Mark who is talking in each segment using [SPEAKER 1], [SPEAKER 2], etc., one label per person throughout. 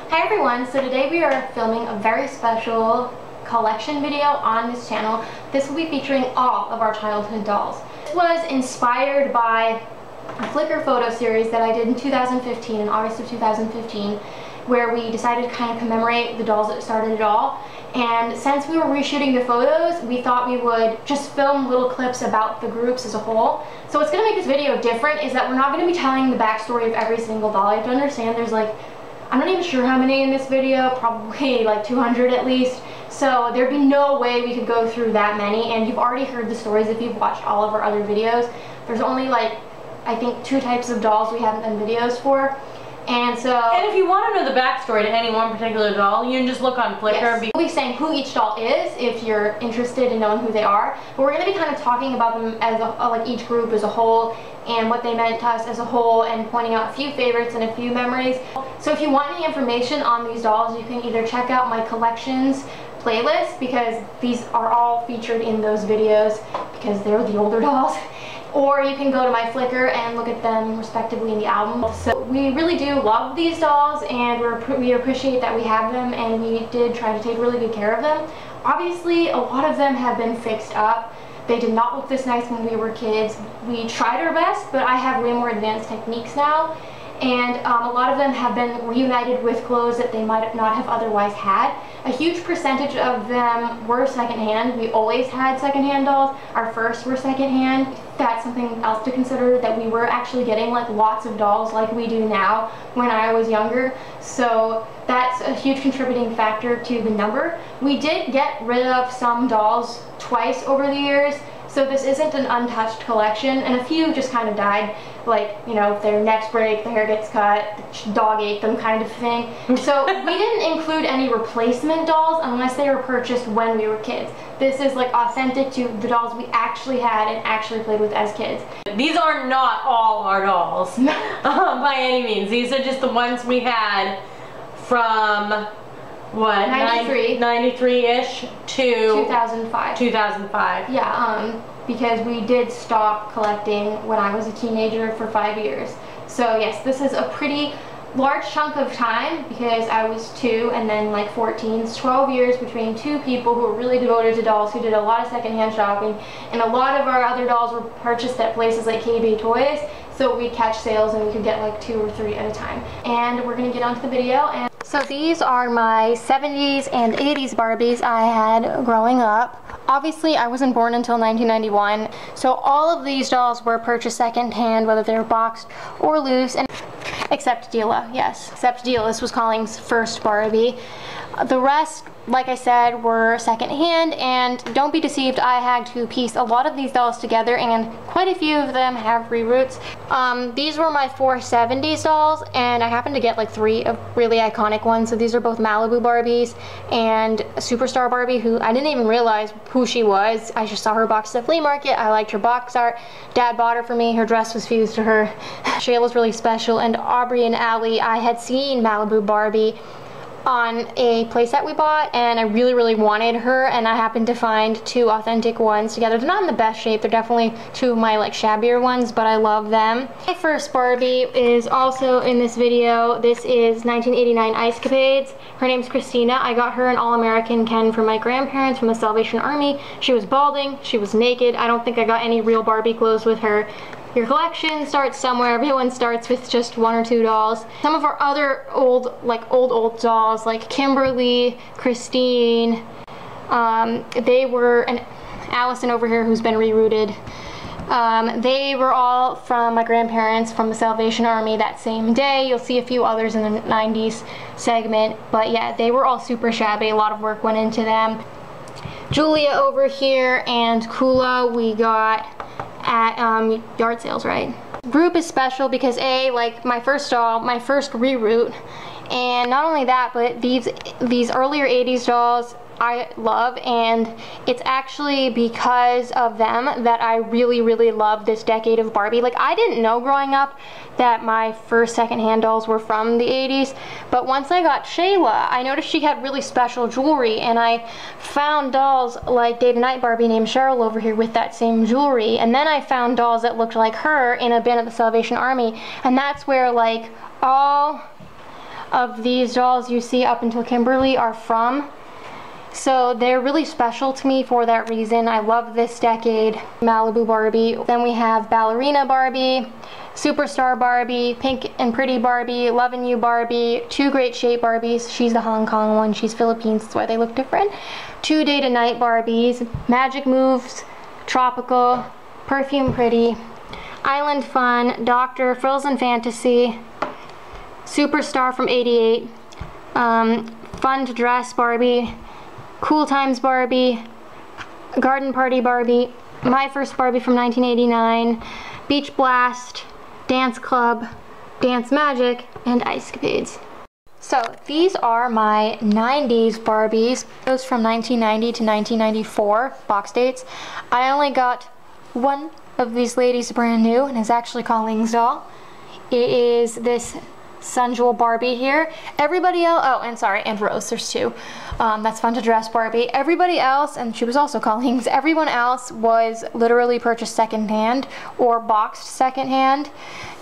[SPEAKER 1] Hi everyone, so today we are filming a very special collection video on this channel. This will be featuring all of our childhood dolls. This was inspired by a Flickr photo series that I did in 2015, in August of 2015, where we decided to kind of commemorate the dolls that started it all. And since we were reshooting the photos, we thought we would just film little clips about the groups as a whole. So what's going to make this video different is that we're not going to be telling the backstory of every single doll. You have to understand there's like, I'm not even sure how many in this video, probably like 200 at least. So there'd be no way we could go through that many, and you've already heard the stories if you've watched all of our other videos. There's only like, I think 2 types of dolls we haven't done videos for. And if you want to know the backstory to any one particular doll, you can just look on Flickr. Yes. We'll be saying who each doll is if you're interested in knowing who they are. But we're going to be kind of talking about them as like each group as a whole and what they meant to us as a whole, and pointing out a few favorites and a few memories. So if you want any information on these dolls, you can either check out my collections playlist, because these are all featured in those videos because they're the older dolls. Or you can go to my Flickr and look at them respectively in the album. So we really do love these dolls, and we appreciate that we have them, and we did try to take really good care of them. Obviously, a lot of them have been fixed up. They did not look this nice when we were kids. We tried our best, but I have way more advanced techniques now. And a lot of them have been reunited with clothes that they might not have otherwise had. A huge percentage of them were secondhand. We always had secondhand dolls. Our first were secondhand. That's something else to consider, that we were actually getting like lots of dolls like we do now when I was younger. So that's a huge contributing factor to the number. We did get rid of some dolls twice over the years. So this isn't an untouched collection, and a few just kind of died, like, you know, their necks break, their hair gets cut, the dog ate them kind of thing. So we didn't include any replacement dolls unless they were purchased when we were kids. This is like authentic to the dolls we actually had and actually played with as kids.
[SPEAKER 2] These are not all our dolls by any means. These are just the ones we had from what, 93-ish to
[SPEAKER 1] 2005.
[SPEAKER 2] 2005.
[SPEAKER 1] Yeah, because we did stop collecting when I was a teenager for 5 years. So yes, this is a pretty large chunk of time, because I was 2 and then like 14. It's 12 years between 2 people who were really devoted to dolls, who did a lot of secondhand shopping, and a lot of our other dolls were purchased at places like KB Toys, so we'd catch sales and we could get like 2 or 3 at a time. And we're gonna get onto the video. And so these are my 70s and 80s Barbies I had growing up. Obviously, I wasn't born until 1991, so all of these dolls were purchased secondhand, whether they were boxed or loose, and except Dila, yes. Except Dila, this was Colleen's first Barbie. The rest, like I said, were secondhand, and don't be deceived, I had to piece a lot of these dolls together, and quite a few of them have reroots. These were my 4 70s dolls, and I happened to get like 3 of really iconic ones. So these are both Malibu Barbies and Superstar Barbie, who I didn't even realize who she was. I just saw her boxed at the flea market. I liked her box art. Dad bought her for me. Her dress was fused to her. Shayla's really special, and Aubrey and Allie, I had seen Malibu Barbie on a playset we bought, and I really, really wanted her, and I happened to find 2 authentic ones together. They're not in the best shape. They're definitely 2 of my like shabbier ones, but I love them. My first Barbie is also in this video. This is 1989 Ice Capades. Her name's Christina. I got her an All-American Ken from my grandparents from the Salvation Army. She was balding. She was naked. I don't think I got any real Barbie clothes with her. Your collection starts somewhere. Everyone starts with just 1 or 2 dolls. Some of our other old dolls, like Kimberly, Christine, they were, and Allison over here, who's been rerouted. They were all from my grandparents from the Salvation Army that same day. You'll see a few others in the 90s segment, but yeah, they were all super shabby. A lot of work went into them. Julia over here and Kula we got at yard sales, right? Group is special because like my first doll, my first reroute, and not only that, but these earlier 80s dolls I love, and it's actually because of them that I really, really love this decade of Barbie. Like, I didn't know growing up that my first secondhand dolls were from the 80s, but once I got Shayla, I noticed she had really special jewelry, and I found dolls like Day to Night Barbie named Cheryl over here with that same jewelry, and then I found dolls that looked like her in a bin at the Salvation Army, and that's where like all of these dolls you see up until Kimberly are from. So they're really special to me for that reason. I love this decade. Malibu Barbie. Then we have Ballerina Barbie, Superstar Barbie, Pink and Pretty Barbie, Lovin' You Barbie, 2 Great Shape Barbies. She's the Hong Kong one, she's Philippines, that's why they look different. 2 Day to Night Barbies, Magic Moves, Tropical, Perfume Pretty, Island Fun, Doctor, Frozen Fantasy, Superstar from '88, Fun to Dress Barbie, Cool Times Barbie, Garden Party Barbie, My First Barbie from 1989, Beach Blast, Dance Club, Dance Magic, and Ice Capades. So these are my 90s Barbies. Those from 1990 to 1994 box dates. I only got one of these ladies brand new, and it's actually Colleen's doll. It is this Sensual Barbie here. Everybody else, oh, and sorry, and Rose, there's 2. That's Fun to Dress Barbie. Everybody else, and she was also Colleen's, everyone else was literally purchased secondhand or boxed secondhand.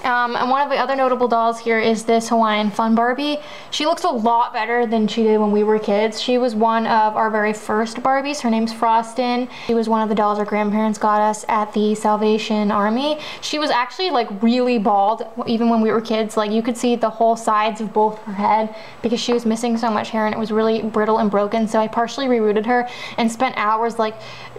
[SPEAKER 1] And one of the other notable dolls here is this Hawaiian Fun Barbie. She looks a lot better than she did when we were kids. She was one of our very first Barbies. Her name's Frostin. She was one of the dolls our grandparents got us at the Salvation Army. She was actually like really bald even when we were kids. Like you could see the whole sides of both her head because she was missing so much hair and it was really brittle and broken. So I partially rerooted her and spent hours like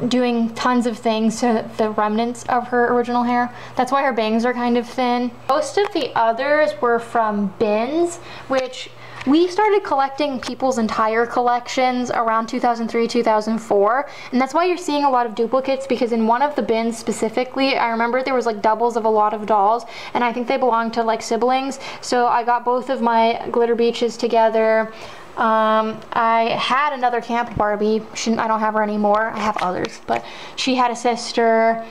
[SPEAKER 1] doing tons of things to the remnants of her original hair. That's why her bangs are kind of thin. Most of the others were from bins, which we started collecting people's entire collections around 2003, 2004, and that's why you're seeing a lot of duplicates, because in one of the bins specifically, I remember there was like doubles of a lot of dolls, and I think they belonged to like siblings, so I got both of my glitter beaches together. I had another Camp Barbie. I don't have her anymore. I have others, but she had a sister.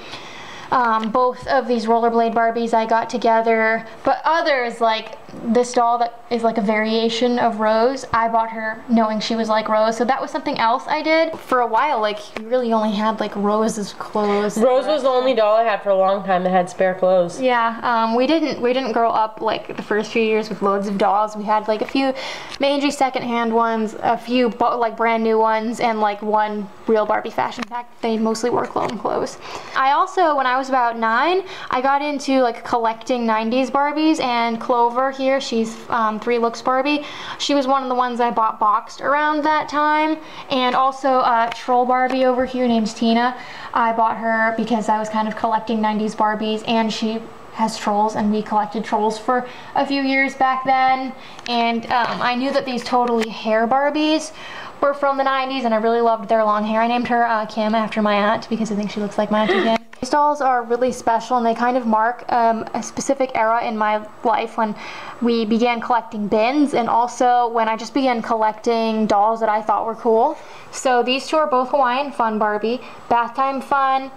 [SPEAKER 1] Both of these rollerblade Barbies I got together, but others, like this doll that is like a variation of Rose, I bought her knowing she was like Rose, so that was something else I did. For a while, like, you really only had like Rose's clothes.
[SPEAKER 2] Rose was the only doll I had for a long time that had spare clothes.
[SPEAKER 1] Yeah, we didn't grow up like the first few years with loads of dolls. We had like a few mangy secondhand ones, a few like brand new ones, and like one real Barbie fashion pack. They mostly wore clone clothes. I also, when I was about 9, I got into like collecting 90s Barbies, and Clover here, she's 3 Looks Barbie. She was one of the ones I bought boxed around that time. And also Troll Barbie over here, named Tina. I bought her because I was kind of collecting 90s Barbies, and she has trolls, and we collected trolls for a few years back then. And I knew that these Totally Hair Barbies were from the 90s, and I really loved their long hair. I named her Kim after my aunt because I think she looks like my Auntie Kim. These dolls are really special, and they kind of mark a specific era in my life when we began collecting bins, and also when I just began collecting dolls that I thought were cool. So these 2 are both Hawaiian Fun Barbie. Bath Time Fun,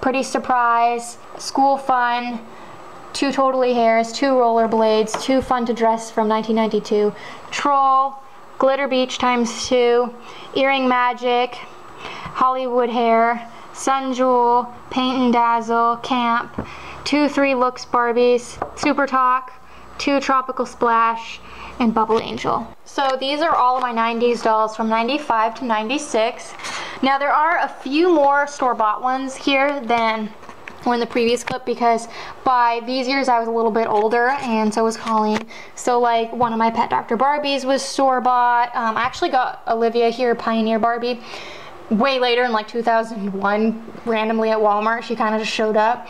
[SPEAKER 1] Pretty Surprise, School Fun, 2 Totally Hairs, 2 Rollerblades, 2 Fun to Dress from 1992, Troll, Glitter Beach ×2, Earring Magic, Hollywood Hair, Sun Jewel, Paint and Dazzle, Camp, 2 3 Looks Barbies, Super Talk, 2 Tropical Splash, and Bubble Angel. So these are all of my 90s dolls from 95 to 96. Now there are a few more store-bought ones here than were in the previous clip, because by these years I was a little bit older, and so was Colleen. So like one of my Pet Dr. Barbies was store-bought. I actually got Olivia here, Pioneer Barbie, way later in like 2001, randomly at Walmart. She kind of just showed up.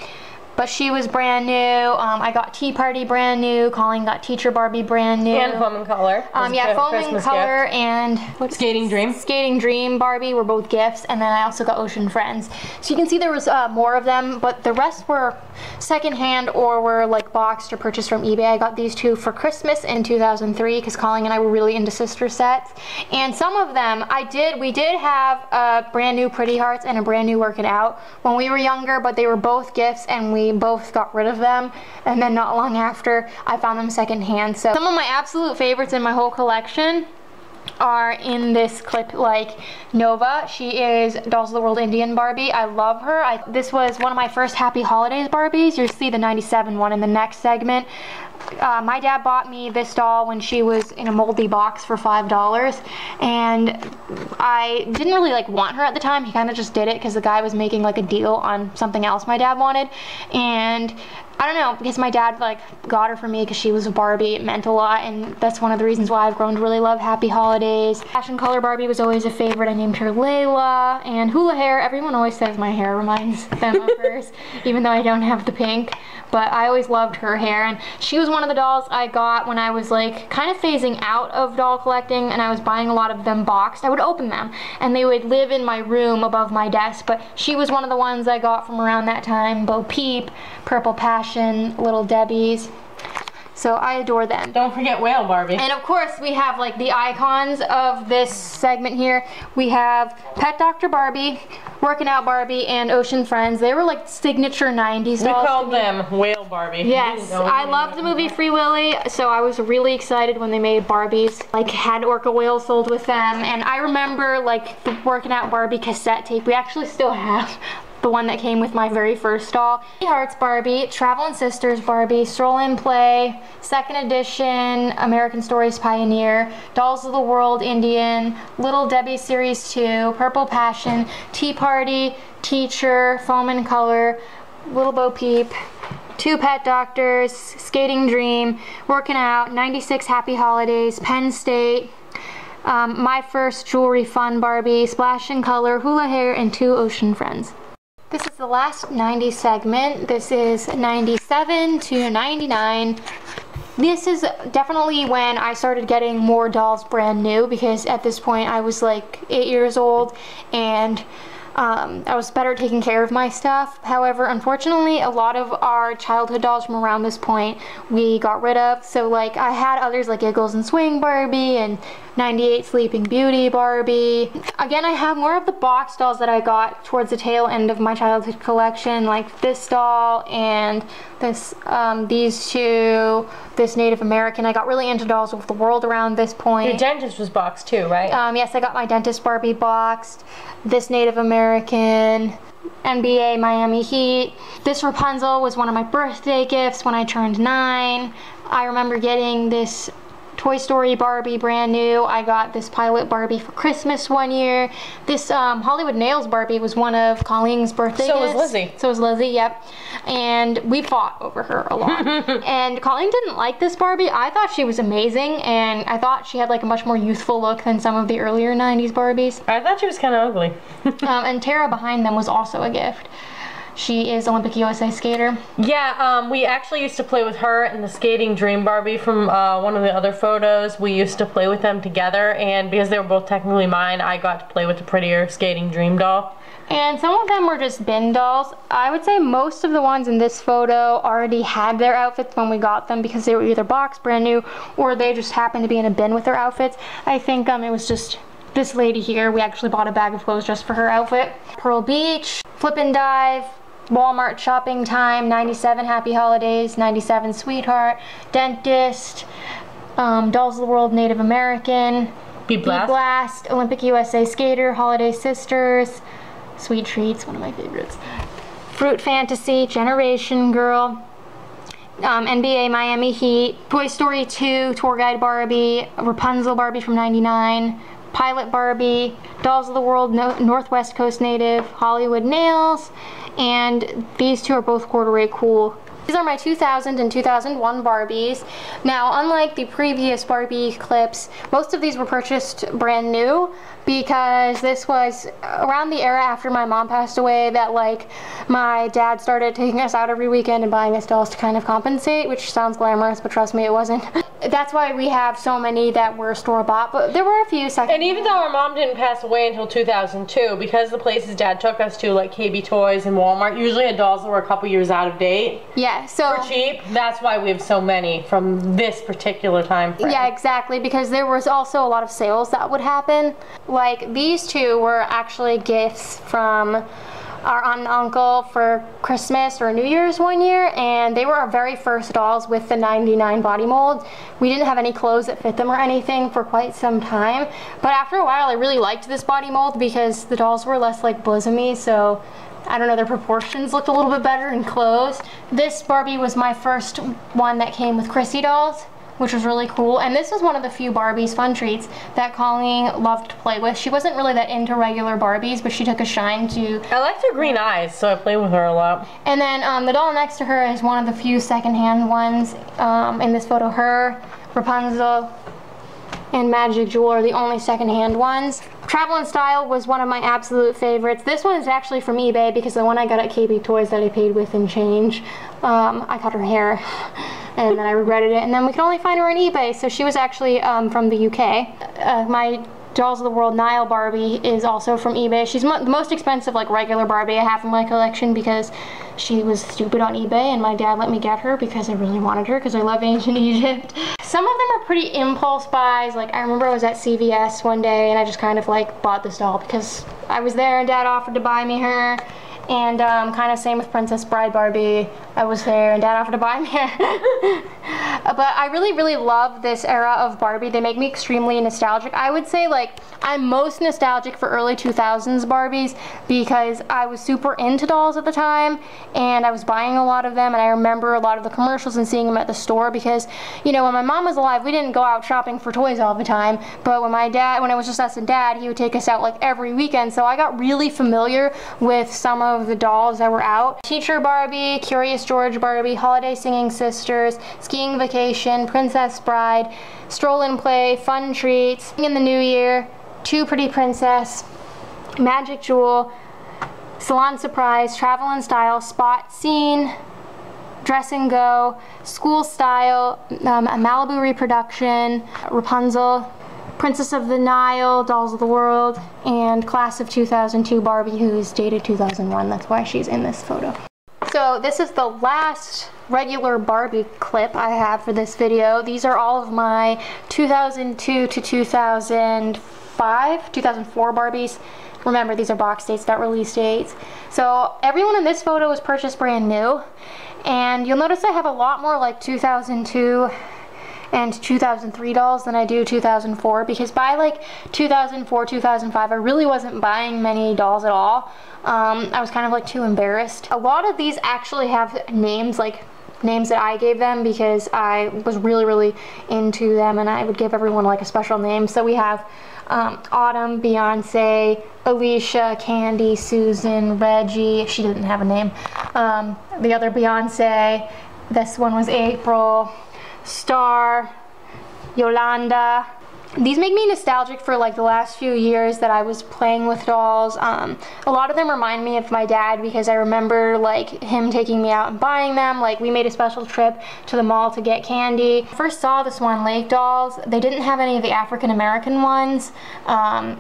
[SPEAKER 1] But she was brand new. I got Tea Party brand new. Colleen got Teacher Barbie brand new.
[SPEAKER 2] And Foam and Color.
[SPEAKER 1] Yeah, Foam and Color gift. And
[SPEAKER 2] Skating Dream.
[SPEAKER 1] Skating Dream Barbie were both gifts. And then I also got Ocean Friends. So you can see there was more of them, but the rest were secondhand or were like boxed or purchased from eBay. I got these 2 for Christmas in 2003 because Colleen and I were really into sister sets. And some of them we did have a brand new Pretty Hearts and a brand new Work It Out when we were younger, but they were both gifts, and we both got rid of them, and then not long after I found them secondhand. So some of my absolute favorites in my whole collection are in this clip, like Nova. She is Dolls of the World Indian Barbie. I love her. This was one of my first Happy Holidays Barbies. You'll see the 97 one in the next segment. my dad bought me this doll when she was in a moldy box for $5, and I didn't really like want her at the time. He kind of just did it because the guy was making like a deal on something else my dad wanted, and I don't know, because my dad like got her for me because she was a Barbie. It meant a lot, and that's one of the reasons why I've grown to really love Happy Holidays. Fashion color Barbie was always a favorite. I named her Layla. And hula hair, everyone always says my hair reminds them of hers, even though I don't have the pink. But I always loved her hair, and she was one of the dolls I got when I was like kind of phasing out of doll collecting, and I was buying a lot of them boxed. I would open them and they would live in my room above my desk, but she was one of the ones I got from around that time. Bo Peep, Purple Passion, Little Debbie's. So I adore them.
[SPEAKER 2] Don't forget Whale Barbie.
[SPEAKER 1] And of course we have like the icons of this segment here. We have Pet Dr. Barbie, Working Out Barbie, and Ocean Friends. They were like signature 90s dolls.
[SPEAKER 2] We called them Whale Barbie.
[SPEAKER 1] Yes, I loved the movie Free Willy, so I was really excited when they made Barbies. Like had orca whales sold with them, and I remember like the Working Out Barbie cassette tape. We actually still have the one that came with my very first doll. Hearts Barbie, Travelin' Sisters Barbie, Stroll and Play, Second Edition, American Stories Pioneer, Dolls of the World Indian, Little Debbie Series 2, Purple Passion, Tea Party, Teacher, Foam and Color, Little Bo Peep, Two Pet Doctors, Skating Dream, Working Out, 96 Happy Holidays, Penn State, My First Jewelry Fun Barbie, Splash and Color, Hula Hair, and 2 Ocean Friends. This is the last 90s segment. This is 97 to 99. This is definitely when I started getting more dolls brand new, because at this point I was like 8 years old and I was better taking care of my stuff. However, unfortunately, a lot of our childhood dolls from around this point we got rid of. So like I had others like Giggles and Swing Barbie and 98 Sleeping Beauty Barbie. Again, I have more of the box dolls that I got towards the tail end of my childhood collection, like this doll and this, these two, this Native American. I got really into Dolls of the World around this point.
[SPEAKER 2] Your dentist was boxed too, right?
[SPEAKER 1] Yes, I got my dentist Barbie boxed, this Native American, NBA Miami Heat. This Rapunzel was one of my birthday gifts when I turned 9. I remember getting this Toy Story Barbie brand new. I got this Pilot Barbie for Christmas one year. This Hollywood Nails Barbie was one of Colleen's birthday gifts.
[SPEAKER 2] So was Lizzie.
[SPEAKER 1] So was Lizzie, yep. And we fought over her a lot. And Colleen didn't like this Barbie. I thought she was amazing, and I thought she had like a much more youthful look than some of the earlier 90s Barbies.
[SPEAKER 2] I thought she was kind of ugly.
[SPEAKER 1] And Tara behind them was also a gift. She is Olympic USA skater.
[SPEAKER 2] Yeah, we actually used to play with her and the Skating Dream Barbie from one of the other photos. We used to play with them together, and because they were both technically mine, I got to play with the prettier Skating Dream doll.
[SPEAKER 1] And some of them were just bin dolls. I would say most of the ones in this photo already had their outfits when we got them, because they were either boxed brand new or they just happened to be in a bin with their outfits. I think it was just this lady here. We actually bought a bag of clothes just for her outfit. Pearl Beach, Flip and Dive, Walmart Shopping Time, 97 Happy Holidays, 97 Sweetheart, Dentist, Dolls of the World Native American,
[SPEAKER 2] Be Blast,
[SPEAKER 1] Olympic USA Skater, Holiday Sisters, Sweet Treats, one of my favorites, Fruit Fantasy, Generation Girl, NBA Miami Heat, Toy Story 2, Tour Guide Barbie, Rapunzel Barbie from 99, Pilot Barbie, Dolls of the World Northwest Coast Native, Hollywood Nails, and these two are both Corduroy Cool. These are my 2000 and 2001 Barbies. Now, unlike the previous Barbie clips, most of these were purchased brand new, because this was around the era after my mom passed away that like my dad started taking us out every weekend and buying us dolls to kind of compensate, which sounds glamorous, but trust me, it wasn't. That's why we have so many that were store-bought, but there were a few second.
[SPEAKER 2] And even though our mom didn't pass away until 2002, because the places Dad took us to, like KB Toys and Walmart, usually had dolls that were a couple years out of date.
[SPEAKER 1] Yeah, so
[SPEAKER 2] for cheap. That's why we have so many from this particular time frame.
[SPEAKER 1] Yeah, exactly, because there was also a lot of sales that would happen. Like these two were actually gifts from our aunt and uncle for Christmas or New Year's one year, and they were our very first dolls with the 99 body mold. We didn't have any clothes that fit them or anything for quite some time, but after a while I really liked this body mold because the dolls were less like bosomy, so I don't know, their proportions looked a little bit better in clothes. This Barbie was my first one that came with Chrissy dolls, which was really cool. And this was one of the few Barbies Fun Treats that Colleen loved to play with. She wasn't really that into regular Barbies, but she took a shine to...
[SPEAKER 2] I liked her green eyes, so I played with her a lot.
[SPEAKER 1] And then the doll next to her is one of the few secondhand ones. In this photo, her, Rapunzel, and Magic Jewel are the only secondhand ones. Travel and Style was one of my absolute favorites. This one is actually from eBay because the one I got at KB Toys that I paid with in change, I cut her hair and then I regretted it. And then we could only find her on eBay, so she was actually from the UK. My Dolls of the World Niall Barbie is also from eBay. She's the most expensive like regular Barbie I have in my collection because she was stupid on eBay and my dad let me get her because I really wanted her because I love ancient Egypt. Some of them are pretty impulse buys. Like I remember I was at CVS one day and I just kind of like bought this doll because I was there and dad offered to buy me her. And kind of same with Princess Bride Barbie. I was there and dad offered to buy me her. But I really love this era of Barbie. They make me extremely nostalgic. I would say like I'm most nostalgic for early 2000s Barbies because I was super into dolls at the time and I was buying a lot of them, and I remember a lot of the commercials and seeing them at the store because, you know, when my mom was alive we didn't go out shopping for toys all the time, but when it was just us and dad, he would take us out like every weekend, so I got really familiar with some of the dolls that were out. Teacher Barbie, Curious George Barbie, Holiday Singing Sisters, Skiing Vacation, Princess Bride, Stroll and Play, Fun Treats, in the New Year, Too Pretty Princess, Magic Jewel, Salon Surprise, Travel and Style, Spot Scene, Dress and Go, School Style, a Malibu Reproduction, Rapunzel, Princess of the Nile, Dolls of the World, and Class of 2002 Barbie, who is dated 2001. That's why she's in this photo. So this is the last regular Barbie clip I have for this video. These are all of my 2002 to 2005, 2004 Barbies. Remember, these are box dates, not release dates. So everyone in this photo was purchased brand new. And you'll notice I have a lot more like 2002 and 2003 dolls than I do 2004, because by like 2004, 2005, I really wasn't buying many dolls at all. I was kind of like too embarrassed. A lot of these actually have names, like names that I gave them because I was really into them and I would give everyone like a special name. So we have Autumn, Beyonce, Alicia, Candy, Susan, Reggie. She didn't have a name. The other Beyonce. This one was April. Star, Yolanda. These make me nostalgic for like the last few years that I was playing with dolls. A lot of them remind me of my dad because I remember like him taking me out and buying them. Like we made a special trip to the mall to get candy. First saw the Swan Lake dolls. They didn't have any of the African American ones,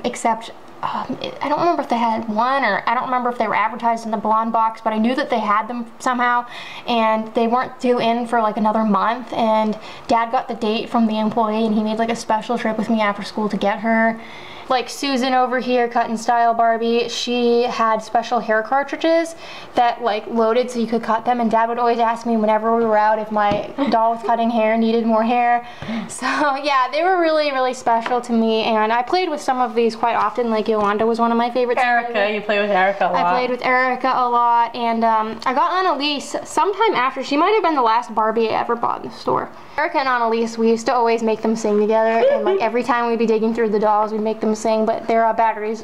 [SPEAKER 1] except I don't remember if they had one, or I don't remember if they were advertised in the blonde box, but I knew that they had them somehow, and they weren't due in for like another month, and dad got the date from the employee and he made like a special trip with me after school to get her. Like Susan over here, Cut and Style Barbie, she had special hair cartridges that like loaded so you could cut them, and dad would always ask me whenever we were out if my doll with cutting hair needed more hair. So yeah, they were really special to me, and I played with some of these quite often. Like Yolanda was one of my favorites.
[SPEAKER 2] Erica, you play with Erica a lot.
[SPEAKER 1] I played with Erica a lot, and I got Annalise sometime after. She might have been the last Barbie I ever bought in the store. Erica and Annalise, we used to always make them sing together, and like every time we'd be digging through the dolls, we'd make them sing, but their batteries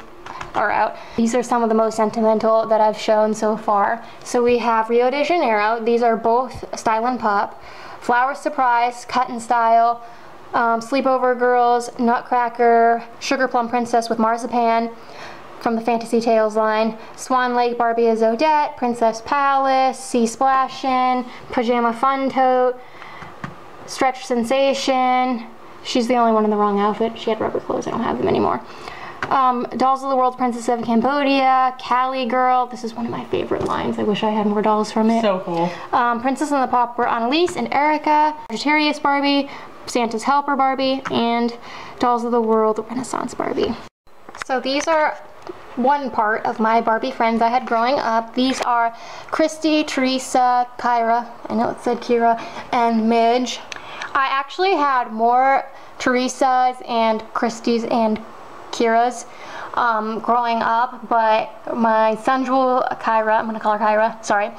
[SPEAKER 1] are out. These are some of the most sentimental that I've shown so far. So we have Rio de Janeiro. These are both Style and Pop. Flower Surprise, Cut and Style, Sleepover Girls, Nutcracker, Sugar Plum Princess with Marzipan from the Fantasy Tales line, Swan Lake Barbie as Odette, Princess Palace, Sea Splashin', Pajama Fun Tote, Stretch Sensation. She's the only one in the wrong outfit. She had rubber clothes. I don't have them anymore. Dolls of the World, Princess of Cambodia, Cali Girl. This is one of my favorite lines. I wish I had more dolls from it.
[SPEAKER 2] So cool.
[SPEAKER 1] Princess and the Pauper, Annalise and Erica, Sagittarius Barbie, Santa's Helper Barbie, and Dolls of the World, Renaissance Barbie. So these are one part of my Barbie friends I had growing up. These are Christy, Teresa, Kyra, I know it said Kira, and Midge. I actually had more Teresas and Christys and Kira's growing up, but my son Jewel, Kyra, I'm gonna call her Kyra, sorry,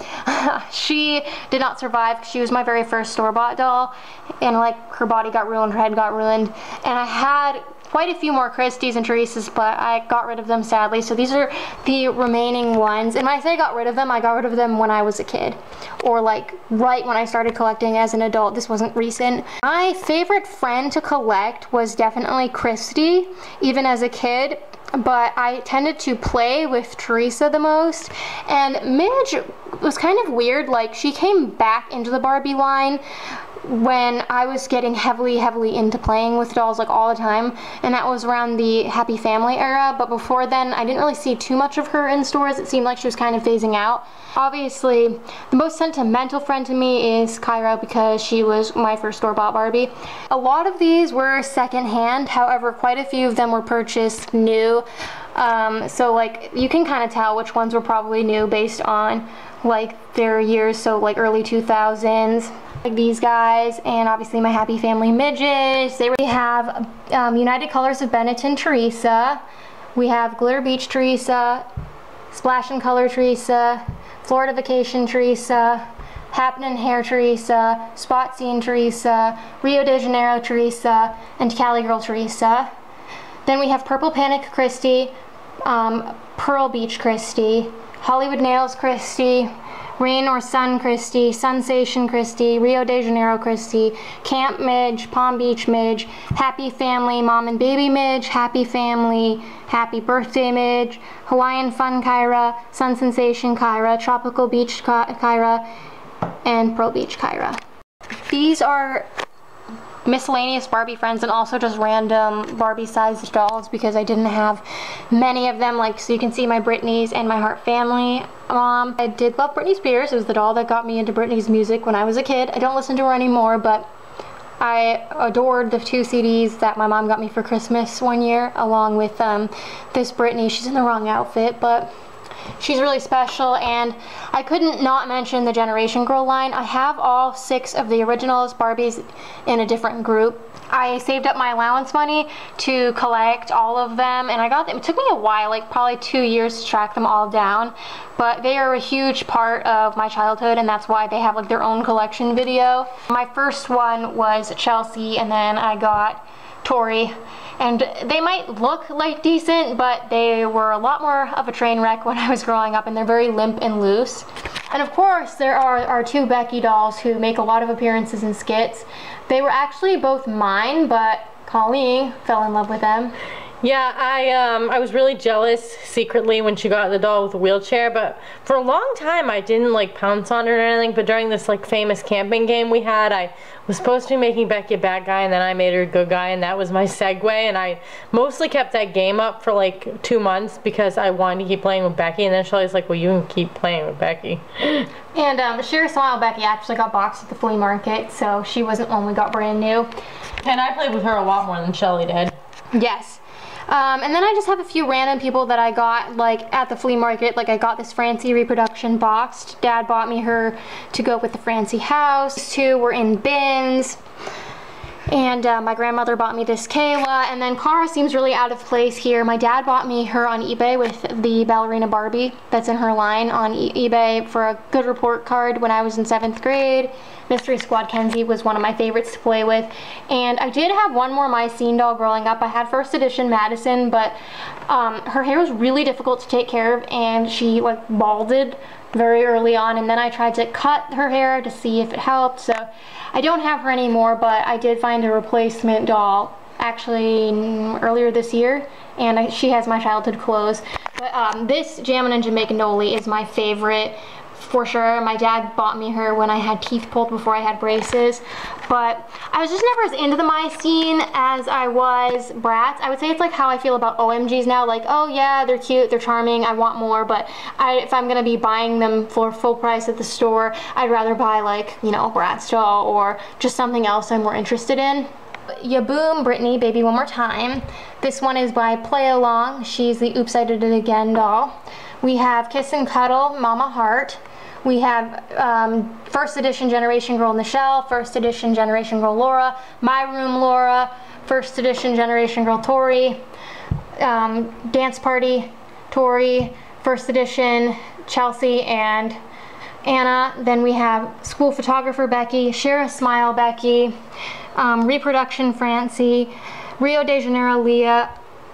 [SPEAKER 1] she did not survive. She was my very first store-bought doll, and like her body got ruined, her head got ruined, and I had quite a few more Christies and Teresas, but I got rid of them sadly. So these are the remaining ones. And when I say got rid of them, I got rid of them when I was a kid, or like right when I started collecting as an adult. This wasn't recent. My favorite friend to collect was definitely Christy, even as a kid, but I tended to play with Teresa the most. And Midge was kind of weird. Like, she came back into the Barbie line when I was getting heavily into playing with dolls like all the time, and that was around the Happy Family era. But before then I didn't really see too much of her in stores. It seemed like she was kind of phasing out. Obviously the most sentimental friend to me is Kyra, because she was my first store-bought Barbie. A lot of these were secondhand, however quite a few of them were purchased new. So like you can kind of tell which ones were probably new based on like their years, so like early 2000s. Like these guys, and obviously my Happy Family midgets. We have United Colors of Benetton Teresa. We have Glitter Beach Teresa, Splash and Color Teresa, Florida Vacation Teresa, Happening Hair Teresa, Spot Scene Teresa, Rio de Janeiro Teresa, and Cali Girl Teresa. Then we have Purple Panic Christy, Pearl Beach Christy, Hollywood Nails Christy, Rain or Sun Christy, Sunsation Christy, Rio de Janeiro Christy, Camp Midge, Palm Beach Midge, Happy Family, Mom and Baby Midge, Happy Family, Happy Birthday Midge, Hawaiian Fun Kyra, Sun Sensation Kyra, Tropical Beach Kyra, and Pearl Beach Kyra. These are miscellaneous Barbie friends, and also just random Barbie sized dolls because I didn't have many of them. Like, so you can see my Britney's and my Heart Family mom. I did love Britney Spears. It was the doll that got me into Britney's music when I was a kid. I don't listen to her anymore, but I adored the 2 CDs that my mom got me for Christmas one year, along with this Britney. She's in the wrong outfit, but she's really special. And I couldn't not mention the Generation Girl line. I have all 6 of the originals Barbies in a different group. I saved up my allowance money to collect all of them, and I got them. It took me a while, like probably 2 years to track them all down, but they are a huge part of my childhood, and that's why they have like their own collection video. My first one was Chelsea, and then I got Tori. And they might look like decent, but they were a lot more of a train wreck when I was growing up, and they're very limp and loose. And of course, there are our 2 Becky dolls who make a lot of appearances in skits. They were actually both mine, but Colleen fell in love with them.
[SPEAKER 2] Yeah, I was really jealous secretly when she got the doll with a wheelchair, but for a long time I didn't like pounce on her or anything. But during this like famous camping game we had, I was supposed to be making Becky a bad guy, and then I made her a good guy, and that was my segue. And I mostly kept that game up for like 2 months because I wanted to keep playing with Becky, and then Shelly's like, well, you can keep playing with Becky.
[SPEAKER 1] And Share Smile Becky actually got boxed at the flea market, so she wasn't one we got brand new.
[SPEAKER 2] And I played with her a lot more than Shelly did.
[SPEAKER 1] Yes. And then I just have a few random people that I got like at the flea market. Like I got this Francie reproduction boxed. Dad bought me her to go with the Francie house. These 2 were in bins. And my grandmother bought me this Kayla. And then Cara seems really out of place here. My dad bought me her on eBay with the ballerina Barbie that's in her line on eBay for a good report card when I was in 7th grade. Mystery Squad Kenzie was one of my favorites to play with. And I did have one more My Scene doll growing up. I had first edition Madison, but her hair was really difficult to take care of, and she like balded very early on, and then I tried to cut her hair to see if it helped. So I don't have her anymore, but I did find a replacement doll actually earlier this year, and she has my childhood clothes. But this Jammin' and Jamaican Dolly is my favorite for sure. My dad bought me her when I had teeth pulled before I had braces, but I was just never as into the My Scene as I was Bratz. I would say it's like how I feel about OMGs now. Like, oh yeah, they're cute, they're charming, I want more, but if I'm gonna be buying them for full price at the store, I'd rather buy like, you know, Bratz doll or just something else I'm more interested in. Ya Boom Brittany, Baby One More Time. This one is by Play Along. She's the Oops I Did It Again doll. We have Kiss and Cuddle, Mama Heart. We have first edition Generation Girl Nichelle, first edition Generation Girl Laura, My Room Laura, first edition Generation Girl Tori, Dance Party, Tori, First Edition, Chelsea, and Anna. Then we have School Photographer Becky, Share a Smile Becky, Reproduction Francie, Rio de Janeiro Leah,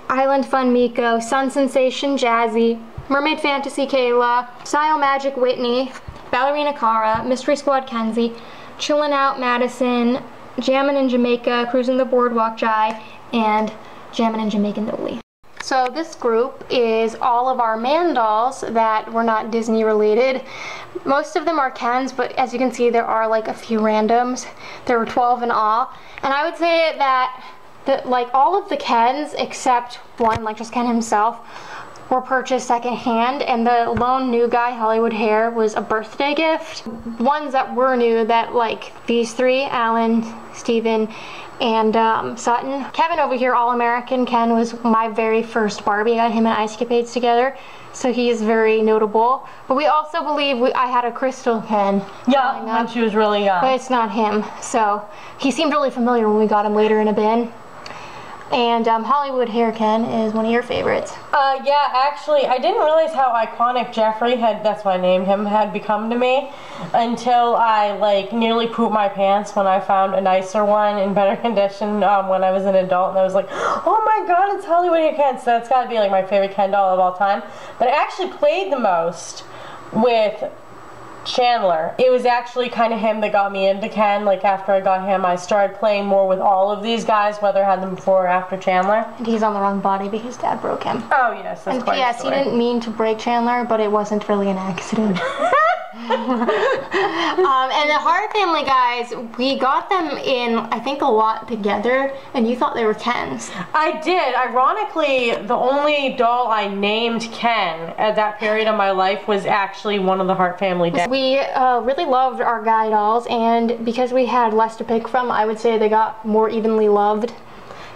[SPEAKER 1] Island Fun Miko, Sun Sensation Jazzy, Mermaid Fantasy Kayla, Style Magic Whitney, Ballerina Cara, Mystery Squad Kenzie, Chillin' Out Madison, Jammin' in Jamaica, Cruising the Boardwalk Jai, and Jammin' in Jamaican Dolly. So this group is all of our man dolls that were not Disney related. Most of them are Kens, but as you can see there are like a few randoms. There were 12 in all. And I would say that like all of the Kens except one, like just Ken himself, were purchased secondhand, and the lone new guy, Hollywood Hair, was a birthday gift. Ones that were new, that like these three, Alan, Steven, and Sutton. Kevin over here, All-American Ken, was my very first Barbie. I got him and Ice Capades together, so he is very notable. But we also believe I had a Crystal Ken.
[SPEAKER 2] Yeah, when she was really young.
[SPEAKER 1] But it's not him, so he seemed really familiar when we got him later in a bin. And Hollywood Hair Ken is one of your favorites.
[SPEAKER 2] Yeah, actually, I didn't realize how iconic Jeffrey had, that's why I named him, had become to me until I like nearly pooped my pants when I found a nicer one in better condition when I was an adult, and I was like, oh my god, it's Hollywood Hair Ken. So that's gotta be like my favorite Ken doll of all time. But I actually played the most with Chandler. It was actually kind of him that got me into Ken. Like after I got him, I started playing more with all of these guys, whether I had them before or after Chandler.
[SPEAKER 1] And he's on the wrong body because Dad broke him.
[SPEAKER 2] Oh yes, that's quite a story.
[SPEAKER 1] He didn't mean to break Chandler, but it wasn't really an accident. And the Hart family guys, we got them in, I think, a lot together, and you thought they were Kens.
[SPEAKER 2] I did. Ironically, the only doll I named Ken at that period of my life was actually one of the Hart family dads.
[SPEAKER 1] We really loved our guy dolls, and because we had less to pick from, I would say they got more evenly loved.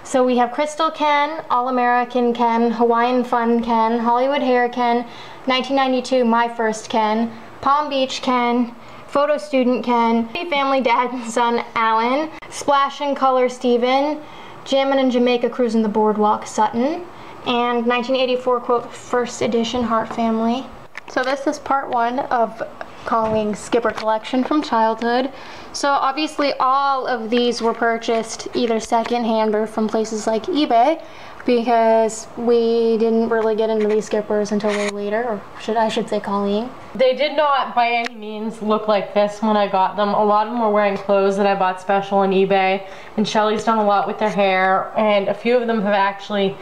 [SPEAKER 1] So we have Crystal Ken, All-American Ken, Hawaiian Fun Ken, Hollywood Hair Ken, 1992 My First Ken, Palm Beach Ken, Photo Student Ken, Family Dad and Son Alan, Splash and Color Steven, Jammin' in Jamaica Cruising the Boardwalk Sutton, and 1984 quote First Edition Hart Family. So this is part one of calling Skipper Collection from childhood. So obviously all of these were purchased either secondhand or from places like eBay, because we didn't really get into these skippers until way later, or I should say Colleen.
[SPEAKER 2] They did not by any means look like this when I got them. A lot of them were wearing clothes that I bought special on eBay, and Shelly's done a lot with their hair, and a few of them have actually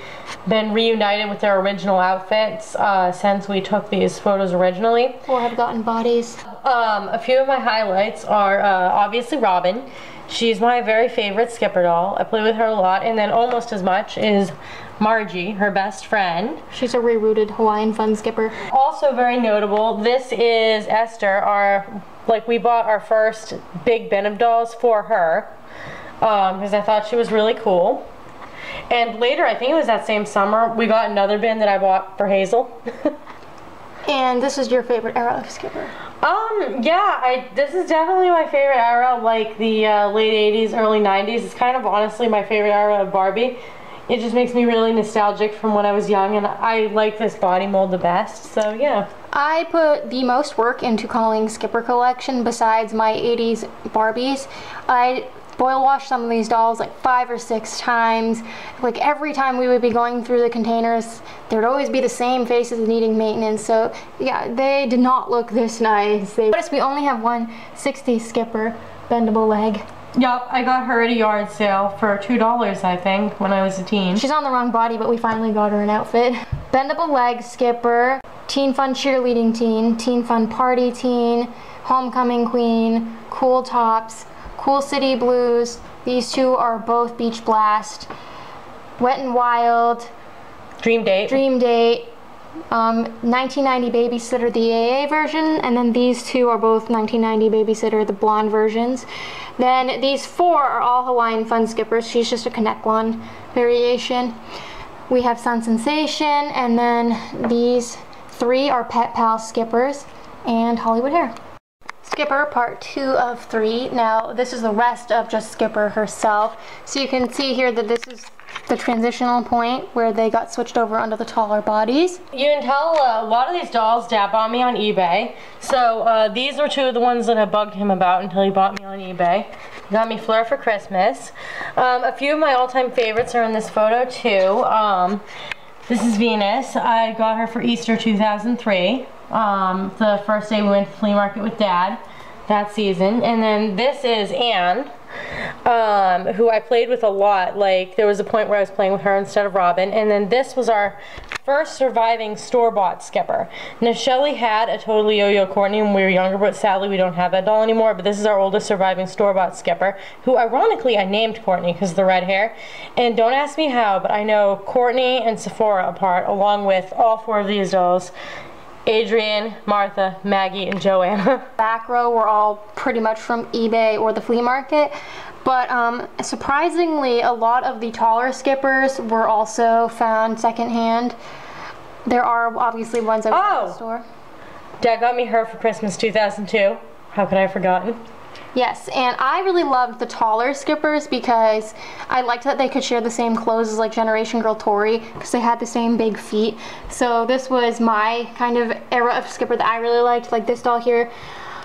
[SPEAKER 2] been reunited with their original outfits since we took these photos originally.
[SPEAKER 1] Or have gotten bodies.
[SPEAKER 2] A few of my highlights are obviously Robin. She's my very favorite Skipper doll. I play with her a lot, and then almost as much is Margie, her best friend.
[SPEAKER 1] She's a rerouted Hawaiian Fun Skipper.
[SPEAKER 2] Also very notable, this is Esther. We bought our first big bin of dolls for her because I thought she was really cool. And later, I think it was that same summer, we got another bin that I bought for Hazel.
[SPEAKER 1] And this is your favorite era of Skipper?
[SPEAKER 2] Yeah, this is definitely my favorite era, like the late 80s, early 90s. It's kind of honestly my favorite era of Barbie. It just makes me really nostalgic from when I was young, and I like this body mold the best, so yeah.
[SPEAKER 1] I put the most work into calling Skipper Collection besides my 80s Barbies. I boil washed some of these dolls like 5 or 6 times. Like every time we would be going through the containers, there would always be the same faces needing maintenance. So yeah, they did not look this nice. Notice we only have one 60s Skipper bendable leg.
[SPEAKER 2] Yup, I got her at a yard sale for $2, I think, when I was a teen.
[SPEAKER 1] She's on the wrong body, but we finally got her an outfit. Bendable leg Skipper, Teen Fun Cheerleading Teen, Teen Fun Party Teen, Homecoming Queen, Cool Tops, Cool City Blues. These two are both Beach Blast. Wet and Wild.
[SPEAKER 2] Dream Date.
[SPEAKER 1] Dream Date. 1990 Babysitter, the AA version, and then these two are both 1990 Babysitter, the blonde versions. Then these 4 are all Hawaiian Fun Skippers. She's just a connect one variation. We have Sun Sensation, and then these 3 are Pet Pal Skippers and Hollywood Hair. Skipper part 2 of 3. Now this is the rest of just Skipper herself. So you can see here that this is the transitional point where they got switched over onto the taller bodies.
[SPEAKER 2] You can tell a lot of these dolls Dad bought me on eBay. So these were two of the ones that I bugged him about until he bought me on eBay. He got me Fleur for Christmas. A few of my all-time favorites are in this photo too. This is Venus. I got her for Easter 2003. The first day we went to the flea market with Dad that season. And then this is Anne, who I played with a lot. Like, there was a point where I was playing with her instead of Robin. And then this was our first surviving store-bought Skipper. Now, Shelly had a Totally Yo-Yo Courtney when we were younger, but sadly we don't have that doll anymore. But this is our oldest surviving store-bought Skipper, who ironically I named Courtney because of the red hair. And don't ask me how, but I know Courtney and Sephora apart, along with all four of these dolls: Adrian, Martha, Maggie, and Joanna.
[SPEAKER 1] Back row were all pretty much from eBay or the flea market, but surprisingly a lot of the taller Skippers were also found secondhand. There are obviously ones that were in the store.
[SPEAKER 2] Dad got me her for Christmas 2002. How could I have forgotten?
[SPEAKER 1] Yes, and I really loved the taller Skippers because I liked that they could share the same clothes as like Generation Girl Tori because they had the same big feet. So this was my kind of era of Skipper that I really liked. Like this doll here,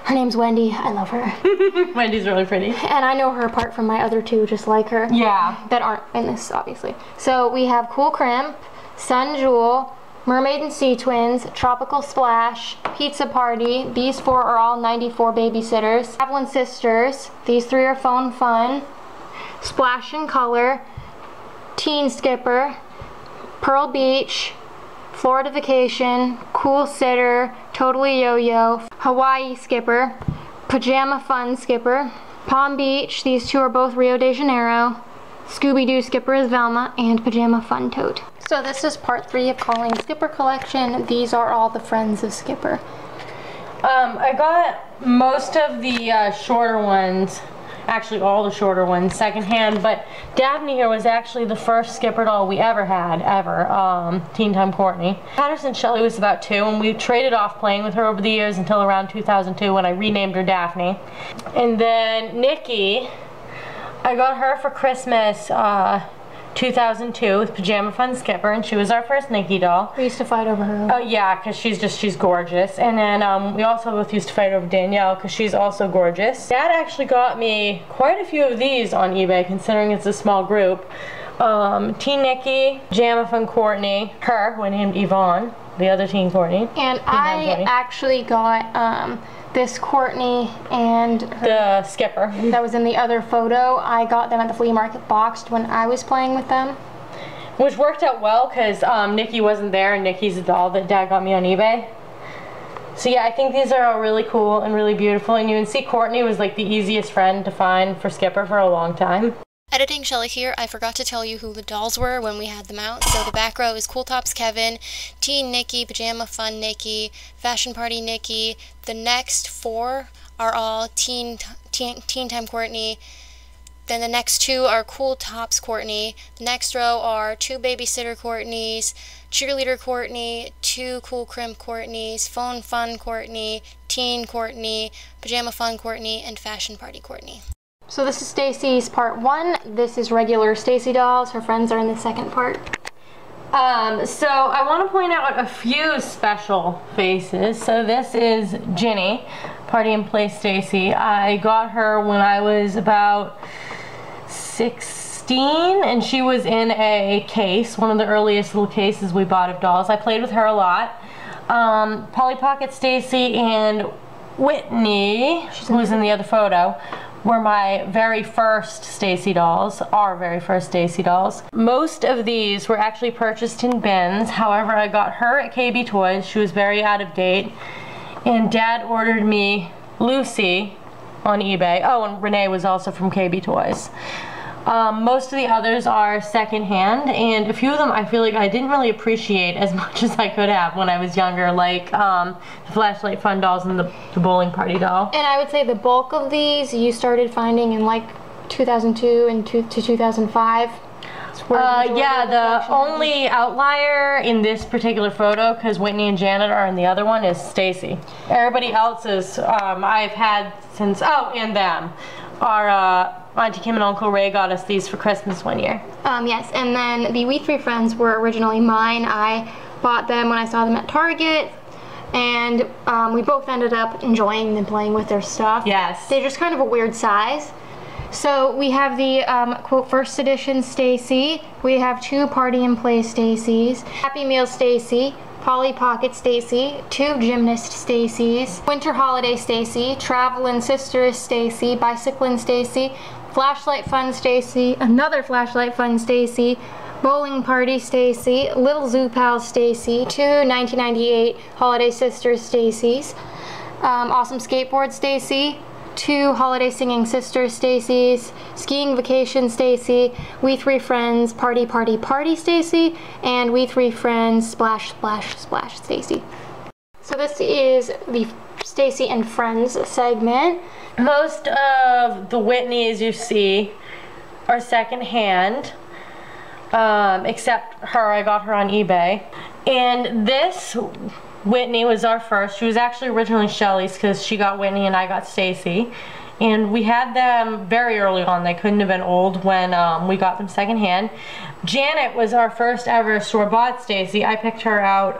[SPEAKER 1] her name's Wendy. I love her.
[SPEAKER 2] Wendy's really pretty.
[SPEAKER 1] And I know her apart from my other two just like her.
[SPEAKER 2] Yeah.
[SPEAKER 1] That aren't in this, obviously. So we have Cool Crimp, Sun Jewel, Mermaid and Sea Twins, Tropical Splash, Pizza Party. These four are all 94 babysitters. Traveling Sisters. These three are Phone Fun. Splash and Color, Teen Skipper, Pearl Beach, Florida Vacation, Cool Sitter, Totally Yo-Yo, Hawaii Skipper, Pajama Fun Skipper, Palm Beach. These two are both Rio de Janeiro. Scooby-Doo Skipper is Velma, and Pajama Fun Tote. So this is part 3 of calling Skipper collection. These are all the friends of Skipper.
[SPEAKER 2] I got most of the shorter ones, actually all the shorter ones, secondhand, but Daphne here was actually the first Skipper doll we ever had, Teen Time Courtney. I had her since Shelly was about 2, and we traded off playing with her over the years until around 2002 when I renamed her Daphne. And then Nikki, I got her for Christmas 2002 with Pajama Fun Skipper, and she was our first Nikki doll.
[SPEAKER 1] We used to fight over her.
[SPEAKER 2] Oh yeah, because she's gorgeous. And then we also both used to fight over Danielle because she's also gorgeous. Dad actually got me quite a few of these on eBay, considering it's a small group. Teen Nikki, Pajama Fun Courtney, her, who I named Yvonne, the other Teen Courtney.
[SPEAKER 1] And I actually got this Courtney and
[SPEAKER 2] the Skipper
[SPEAKER 1] that was in the other photo. I got them at the flea market boxed when I was playing with them,
[SPEAKER 2] which worked out well because Nikki wasn't there, and Nikki's the doll that Dad got me on eBay. So yeah, I think these are all really cool and really beautiful, and you can see Courtney was like the easiest friend to find for Skipper for a long time.
[SPEAKER 3] Editing Shelly here. I forgot to tell you who the dolls were when we had them out. So the back row is Cool Tops Kevin, Teen Nikki, Pajama Fun Nikki, Fashion Party Nikki. The next 4 are all Teen Time Courtney. Then the next 2 are Cool Tops Courtney. The next row are 2 Babysitter Courtneys, Cheerleader Courtney, 2 Cool Crimp Courtneys, Phone Fun Courtney, Teen Courtney, Pajama Fun Courtney, and Fashion Party Courtney.
[SPEAKER 1] So this is Stacy's part 1. This is regular Stacy dolls. Her friends are in the second part.
[SPEAKER 2] So I want to point out a few special faces. So this is Ginny, Party and Play Stacy. I got her when I was about 16, and she was in a case, one of the earliest little cases we bought of dolls. I played with her a lot. Polly Pocket Stacy and Whitney, who was in the other photo, were my very first Stacy dolls, our very first Stacy dolls. Most of these were actually purchased in bins. However, I got her at KB Toys. She was very out of date. And Dad ordered me Lucy on eBay. Oh, and Renee was also from KB Toys. Most of the others are secondhand, and a few of them I feel like I didn't really appreciate as much as I could have when I was younger, like the Flashlight Fun dolls and the bowling party doll.
[SPEAKER 1] And I would say the bulk of these you started finding in like 2002 and to 2005.
[SPEAKER 2] Yeah, the only outlier in this particular photo, because Whitney and Janet are in the other one, is Stacy. Everybody else is, I've had since, oh, and them, are Auntie Kim and Uncle Ray got us these for Christmas one year.
[SPEAKER 1] Yes, and then the We Three Friends were originally mine. I bought them when I saw them at Target, and we both ended up enjoying them, playing with their stuff.
[SPEAKER 2] Yes.
[SPEAKER 1] They're just kind of a weird size. So we have the quote first edition Stacy. We have 2 Party and Play Stacys, Happy Meal Stacy, Polly Pocket Stacy, 2 Gymnast Stacys, Winter Holiday Stacy, Travelin' Sisters Stacy, Bicyclin' Stacy, Flashlight Fun Stacy, another Flashlight Fun Stacy, Bowling Party Stacy, Little Zoo Pals Stacy, 2 1998 Holiday Sisters Stacys, Awesome Skateboard Stacy, 2 Holiday Singing Sisters Stacy's, Skiing Vacation Stacy, We Three Friends Party Party Party Stacy, and We Three Friends Splash Splash Splash Stacy. So this is the Stacy and Friends segment.
[SPEAKER 2] Most of the Whitneys you see are secondhand, except her. I got her on eBay. And this Whitney was our first. She was actually originally Shelly's because she got Whitney and I got Stacy. And we had them very early on. They couldn't have been old when we got them secondhand. Janet was our first ever store-bought Stacy. I picked her out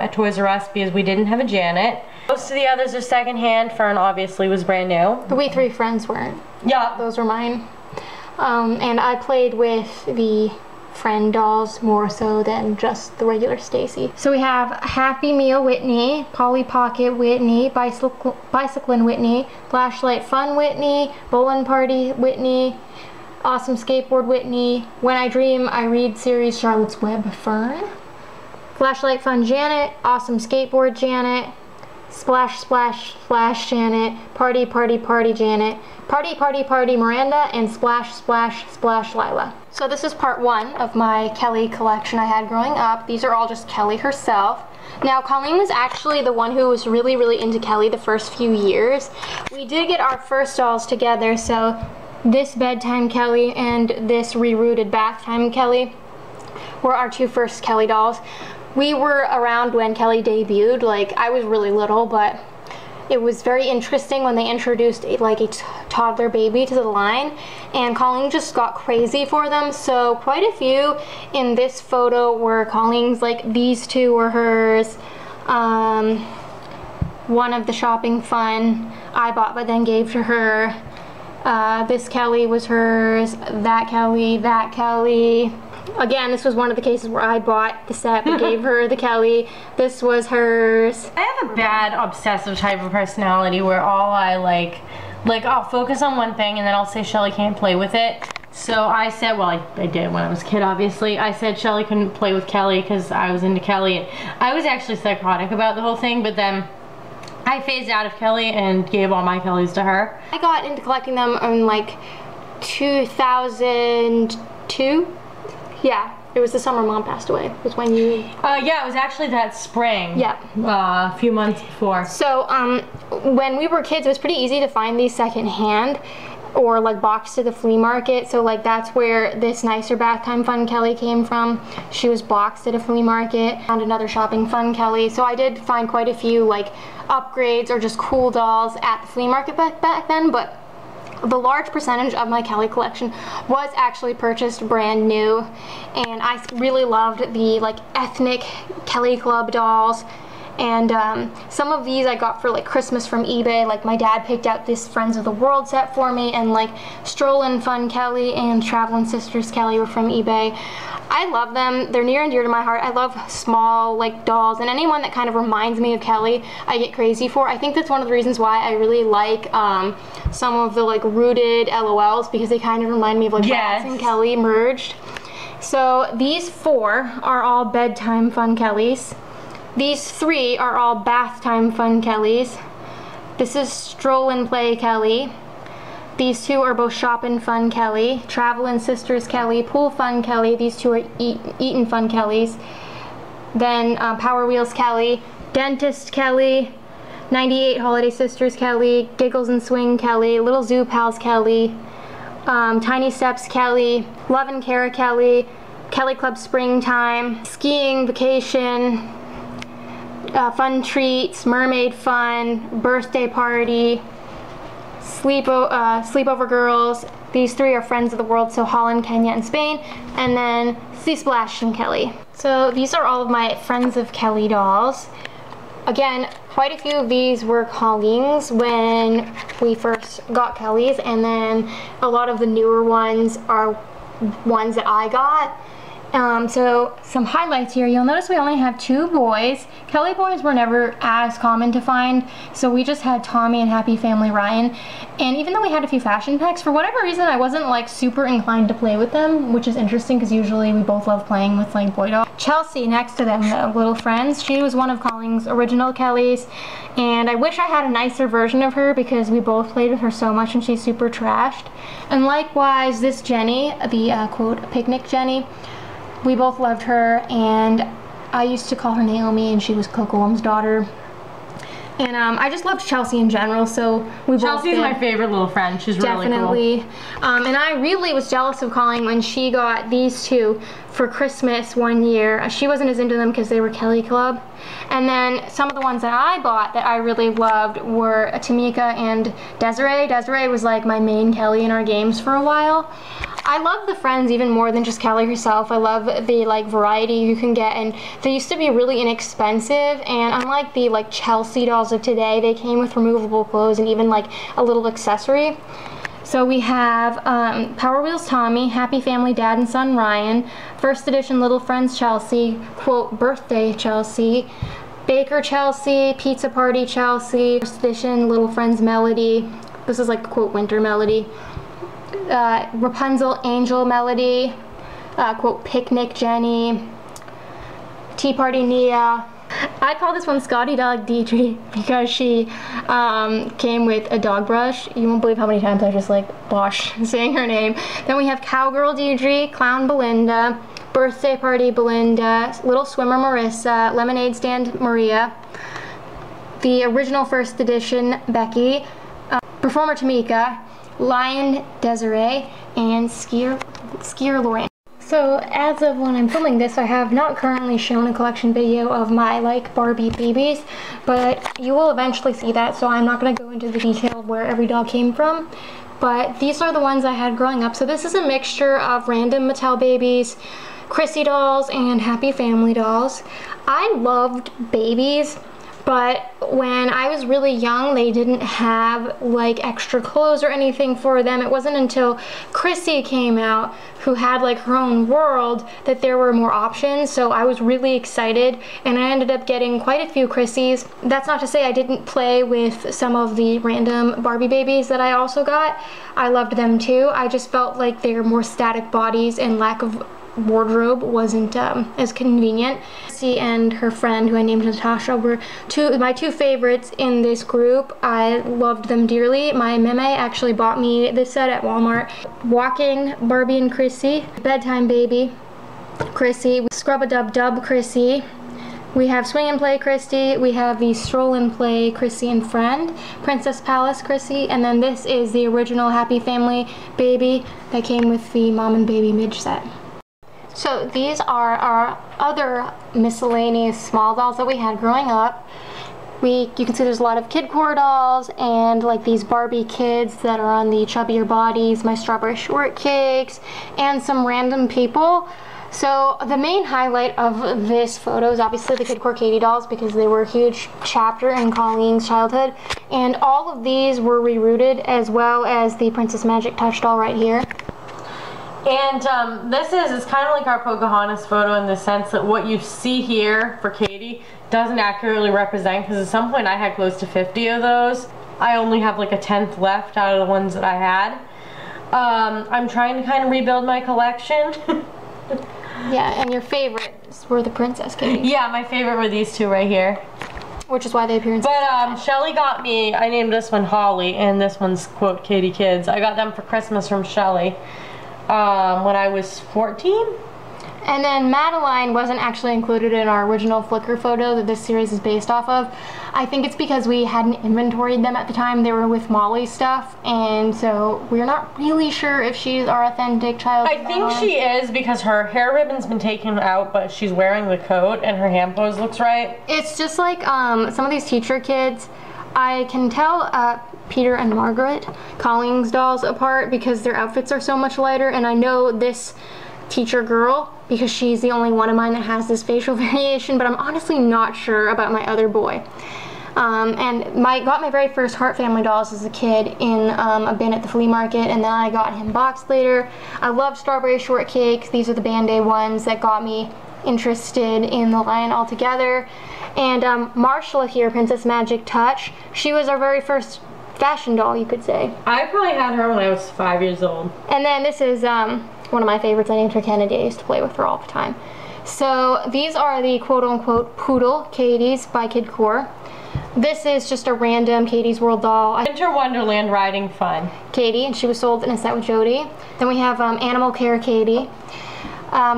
[SPEAKER 2] at Toys R Us because we didn't have a Janet. Most of the others are secondhand. Fern obviously was brand new.
[SPEAKER 1] The We Three Friends weren't.
[SPEAKER 2] Yeah.
[SPEAKER 1] Those were mine. And I played with the friend dolls more so than just the regular Stacy. So we have Happy Meal Whitney, Polly Pocket Whitney, Bicyclin' Whitney, Flashlight Fun Whitney, Bowling Party Whitney, Awesome Skateboard Whitney, When I Dream I Read series Charlotte's Web Fern, Flashlight Fun Janet, Awesome Skateboard Janet, Splash Splash Splash Janet, Party Party Party Janet, Party Party Party Miranda, and Splash Splash Splash Lila. So this is part 1 of my Kelly collection I had growing up. These are all just Kelly herself. Now Colleen was actually the one who was really into Kelly the first few years. We did get our first dolls together, so this Bedtime Kelly and this Rerooted Bath Time Kelly were our 2 first Kelly dolls. We were around when Kelly debuted. Like, I was really little, but it was very interesting when they introduced a toddler baby to the line, and Colleen just got crazy for them. So quite a few in this photo were Colleen's. Like, these 2 were hers. One of the Shopping Fun I bought but then gave to her. This Kelly was hers. That Kelly. Again, this was one of the cases where I bought the set but gave her the Kelly. This was hers.
[SPEAKER 2] I have a bad obsessive type of personality where all I I'll focus on one thing and then I'll say Shelly can't play with it. So I said, well, I did when I was a kid, obviously. I said Shelly couldn't play with Kelly because I was into Kelly. I was actually psychotic about the whole thing, but then I phased out of Kelly and gave all my Kellys to her. I
[SPEAKER 1] got into collecting them in like 2002. Yeah, it was the summer Mom passed away. It was when you...
[SPEAKER 2] yeah, it was actually that spring.
[SPEAKER 1] Yeah.
[SPEAKER 2] A few months before.
[SPEAKER 1] So, when we were kids, it was pretty easy to find these secondhand or like boxed at the flea market. So like that's where this Nicer Bath Time Fun Kelly came from. She was boxed at a flea market. Found another Shopping Fun Kelly. So I did find quite a few like upgrades or just cool dolls at the flea market back then, but the large percentage of my Kelly collection was actually purchased brand new, and I really loved the like ethnic Kelly Club dolls. And some of these I got for like Christmas from eBay. Like my dad picked out this Friends of the World set for me, and like Strollin' Fun Kelly and Travelin' Sisters Kelly were from eBay. I love them. They're near and dear to my heart. I love small like dolls, and anyone that kind of reminds me of Kelly I get crazy for. I think that's one of the reasons why I really like some of the like rooted LOLs, because they kind of remind me of like Bats and Kelly merged. So these 4 are all Bedtime Fun Kellys. These 3 are all Bath Time Fun Kellys. This is Stroll and Play Kelly. These 2 are both Shoppin' Fun Kelly, Travelin' Sisters Kelly, Pool Fun Kelly. These 2 are Eatin' Fun Kellys. Then Power Wheels Kelly, Dentist Kelly, 98 Holiday Sisters Kelly, Giggles and Swing Kelly, Little Zoo Pals Kelly, Tiny Steps Kelly, Love and Care Kelly, Kelly Club Springtime, Skiing Vacation, Fun Treats, Mermaid Fun, Birthday Party, Sleepover Girls. These three are friends of the world, so Holland, Kenya, and Spain. And then Sea Splash and Kelly. So these are all of my Friends of Kelly dolls. Again, quite a few of these were Colleen's when we first got Kelly's, and then a lot of the newer ones are ones that I got. So some highlights here. You'll notice we only have 2 boys. Kelly boys were never as common to find, so we just had Tommy and Happy Family Ryan. And even though we had a few fashion packs, for whatever reason I wasn't like super inclined to play with them, which is interesting because usually we both love playing with like boy dolls. Chelsea next to them, the little friends, she was one of Colleen's original Kellys, and I wish I had a nicer version of her because we both played with her so much and she's super trashed. And likewise this Jenny, the quote picnic Jenny, we both loved her, and I used to call her Naomi, and she was Cocoam's daughter. And I just loved Chelsea in general, so we both
[SPEAKER 2] Chelsea's my favorite little friend. She's
[SPEAKER 1] definitely
[SPEAKER 2] really cool.
[SPEAKER 1] And I really was jealous of Colleen when she got these 2 for Christmas one year. She wasn't as into them because they were Kelly Club. And then some of the ones that I bought that I really loved were Tamika and Desiree. Desiree was like my main Kelly in our games for a while. I love the friends even more than just Kelly herself. I love the like variety you can get, and they used to be really inexpensive, and unlike the like Chelsea dolls of today, they came with removable clothes and even like a little accessory. So we have Power Wheels Tommy, Happy Family Dad and Son Ryan, First Edition Little Friends Chelsea, quote Birthday Chelsea, Baker Chelsea, Pizza Party Chelsea, First Edition Little Friends Melody, this is like quote Winter Melody, Rapunzel Angel Melody, quote Picnic Jenny, Tea Party Nia. I call this one Scotty Dog Deidre because she came with a dog brush. You won't believe how many times I just like bosh saying her name. Then we have Cowgirl Deidre, Clown Belinda, Birthday Party Belinda, Little Swimmer Marissa, Lemonade Stand Maria, the original First Edition Becky, Performer Tamika, Lion Desiree, and Skier Lauren. So as of when I'm filming this, I have not currently shown a collection video of my like Barbie babies, but you will eventually see that, so I'm not going to go into the detail of where every doll came from. But these are the ones I had growing up. So this is a mixture of random Mattel babies, Chrissy dolls, and Happy Family dolls. I loved babies, but when I was really young, they didn't have like extra clothes or anything for them. It wasn't until Chrissy came out, who had like her own world, that there were more options. So I was really excited, and I ended up getting quite a few Chrissies. That's not to say I didn't play with some of the random Barbie babies that I also got. I loved them too. I just felt like they were more static bodies, and lack of wardrobe wasn't as convenient. Chrissy and her friend, who I named Natasha, were my two favorites in this group. I loved them dearly. My meme actually bought me this set at Walmart. Walking Barbie and Chrissy, Bedtime Baby Chrissy, Scrub-a-Dub-Dub Chrissy, we have Swing and Play Chrissy, we have the Stroll and Play Chrissy and Friend, Princess Palace Chrissy, and then this is the original Happy Family Baby that came with the Mom and Baby Midge set. So these are our other miscellaneous small dolls that we had growing up. You can see there's a lot of kidcore dolls and like these Barbie kids that are on the chubbier bodies, my strawberry shortcakes, and some random people. So the main highlight of this photo is obviously the kidcore Katie dolls, because they were a huge chapter in Colleen's childhood, and all of these were rerouted, as well as the Princess Magic Touch doll right here.
[SPEAKER 2] And it's kind of like our Pocahontas photo in the sense that what you see here for Katie doesn't accurately represent, because at some point I had close to 50 of those. I only have like a 10th left out of the ones that I had. I'm trying to kind of rebuild my collection.
[SPEAKER 1] Yeah, and your favorites were the Princess Katie.
[SPEAKER 2] Yeah, my favorite were these two right here.
[SPEAKER 1] Which is why they appear in.
[SPEAKER 2] But Shelly got me, I named this one Holly, and this one's quote Katie Kids. I got them for Christmas from Shelly. When I was 14.
[SPEAKER 1] And then Madeline wasn't actually included in our original Flickr photo that this series is based off of. I think it's because we hadn't inventoried them at the time. They were with Molly's stuff, and so we're not really sure if she's our authentic child.
[SPEAKER 2] I think she is, because her hair ribbon's been taken out, but she's wearing the coat and her hand pose looks right.
[SPEAKER 1] It's just like some of these teacher kids I can tell Peter and Margaret Collins dolls apart because their outfits are so much lighter, and I know this teacher girl because she's the only one of mine that has this facial variation, but I'm honestly not sure about my other boy. And got my very first Heart Family dolls as a kid in a bin at the flea market, and then I got him boxed later. I love Strawberry Shortcake. These are the Band-Aid ones that got me interested in the line altogether. And Marshall here, Princess Magic Touch, she was our very first fashion doll, you could say.
[SPEAKER 2] I probably had her when I was 5 years old.
[SPEAKER 1] And then this is one of my favorites. I named her Kennedy. I used to play with her all the time. So these are the quote-unquote poodle Katie's by Kid Core. This is just a random Katie's World doll.
[SPEAKER 2] Winter Wonderland Riding Fun.
[SPEAKER 1] Katie, and she was sold in a set with Jody. Then we have Animal Care Katie.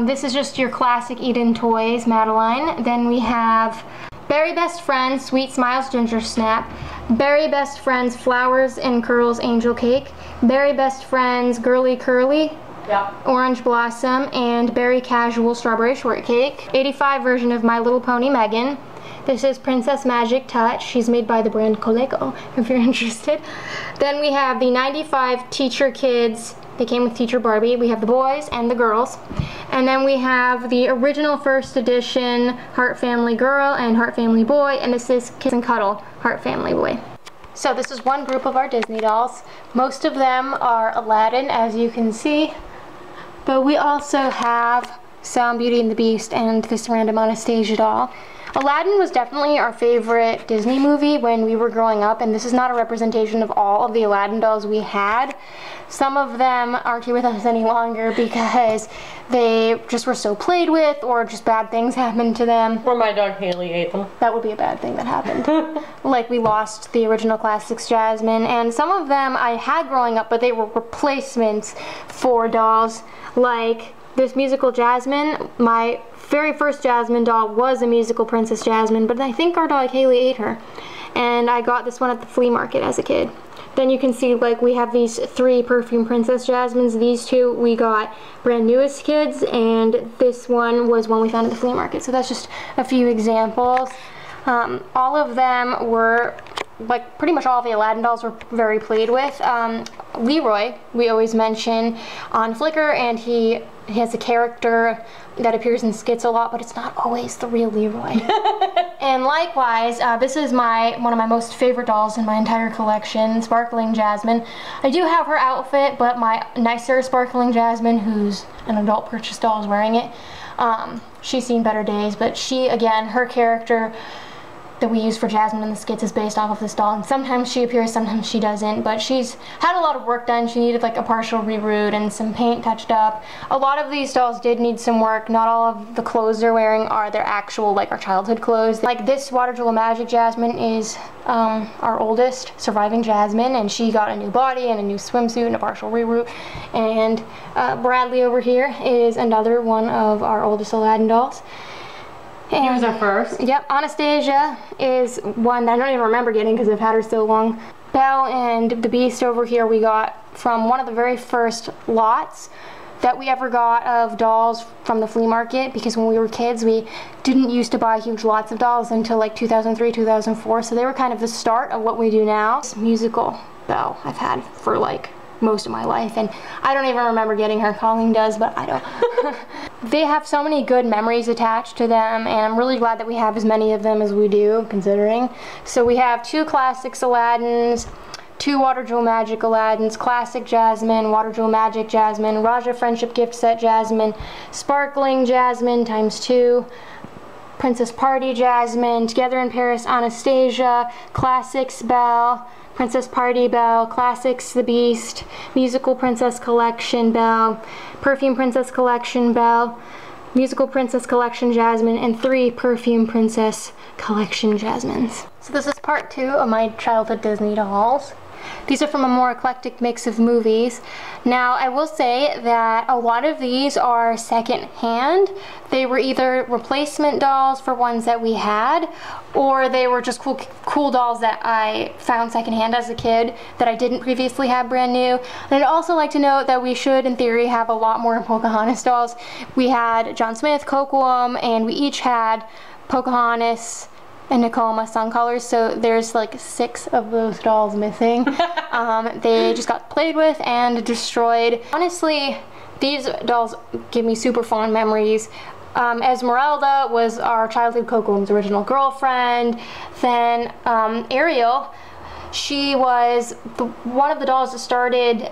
[SPEAKER 1] This is just your classic Eden Toys Madeline. Then we have Berry Best Friends Sweet Smiles Ginger Snap, Berry Best Friends Flowers and Curls Angel Cake, Berry Best Friends Girly Curly, yep, Orange Blossom, and Berry Casual Strawberry Shortcake. 85 version of My Little Pony Megan. This is Princess Magic Touch. She's made by the brand Coleco, if you're interested. Then we have the 95 Teacher Kids. They came with Teacher Barbie. We have the boys and the girls. And then we have the original first edition Heart Family Girl and Heart Family Boy. And this is Kiss and Cuddle Heart Family Boy. So this is one group of our Disney dolls. Most of them are Aladdin, as you can see. But we also have some Beauty and the Beast and this random Anastasia doll. Aladdin was definitely our favorite Disney movie when we were growing up, and this is not a representation of all of the Aladdin dolls we had. Some of them aren't here with us any longer because they just were so played with, or just bad things happened to them.
[SPEAKER 2] Or my dog Haley ate them.
[SPEAKER 1] That would be a bad thing that happened. Like we lost the original Classics Jasmine, and some of them I had growing up, but they were replacements for dolls. Like this musical Jasmine, my very first Jasmine doll was a musical Princess Jasmine, but I think our dog Haley ate her. And I got this one at the flea market as a kid. Then you can see, like, we have these 3 perfume Princess Jasmines. These 2 we got brand new as kids, and this one was one we found at the flea market. So that's just a few examples. All of them were, like, pretty much all the Aladdin dolls were very played with. Leroy, we always mention on Flickr, and he has a character that appears in skits a lot, but it's not always the real Leroy. And likewise, this is one of my most favorite dolls in my entire collection, Sparkling Jasmine. I do have her outfit, but my nicer Sparkling Jasmine, who's an adult purchase doll, is wearing it. She's seen better days, but she, again, her character that we use for Jasmine in the skits is based off of this doll, and sometimes she appears, sometimes she doesn't, but she's had a lot of work done. She needed like a partial reroot and some paint touched up. A lot of these dolls did need some work. Not all of the clothes they're wearing are their actual, like, our childhood clothes. Like this Water Jewel Magic Jasmine is our oldest surviving Jasmine, and she got a new body and a new swimsuit and a partial reroot. And Bradley over here is another one of our oldest Aladdin dolls. And,
[SPEAKER 2] he was our first.
[SPEAKER 1] Yep, Anastasia is one that I don't even remember getting because I've had her so long. Belle and the Beast over here we got from one of the very first lots that we ever got of dolls from the flea market, because when we were kids we didn't used to buy huge lots of dolls until like 2003, 2004, so they were kind of the start of what we do now. This musical Belle I've had for like most of my life, and I don't even remember getting her. Colleen does, but I don't. They have so many good memories attached to them, and I'm really glad that we have as many of them as we do, considering. So we have 2 Classics Aladdins, 2 Water Jewel Magic Aladdins, Classic Jasmine, Water Jewel Magic Jasmine, Raja Friendship Gift Set Jasmine, Sparkling Jasmine ×2, Princess Party Jasmine, Together in Paris Anastasia, Classics Belle, Princess Party Belle, Classics The Beast, Musical Princess Collection Belle, Perfume Princess Collection Belle, Musical Princess Collection Jasmine, and 3 Perfume Princess Collection Jasmines. So this is part 2 of my childhood Disney dolls. These are from a more eclectic mix of movies. Now, I will say that a lot of these are second-hand. They were either replacement dolls for ones that we had, or they were just cool dolls that I found second-hand as a kid that I didn't previously have brand new. And I'd also like to note that we should, in theory, have a lot more Pocahontas dolls. We had John Smith, Cocoam, and we each had Pocahontas, and Nicole Sun colors, so there's like 6 of those dolls missing. They just got played with and destroyed. Honestly, these dolls give me super fond memories. Esmeralda was our childhood Coco's original girlfriend. Then Ariel, she was one of the dolls that started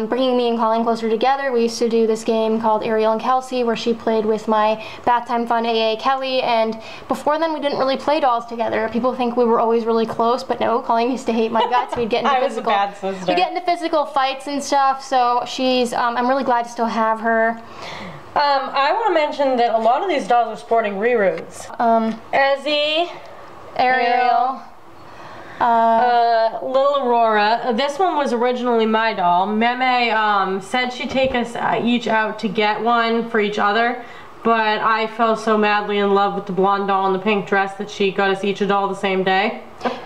[SPEAKER 1] bringing me and Colleen closer together. We used to do this game called Ariel and Kelsey, where she played with my Bath Time Fun AA Kelly, and before then we didn't really play dolls together. People think we were always really close, but no, Colleen used to hate my guts. We'd get into physical,
[SPEAKER 2] I was a bad sister.
[SPEAKER 1] We'd get into physical fights and stuff, so she's, I'm really glad to still have her.
[SPEAKER 2] I want to mention that a lot of these dolls are sporting reroots. Ezzy,
[SPEAKER 1] Ariel,
[SPEAKER 2] Little Aurora. This one was originally my doll. Meme said she'd take us each out to get one for each other, but I fell so madly in love with the blonde doll in the pink dress that she got us each a doll the same day.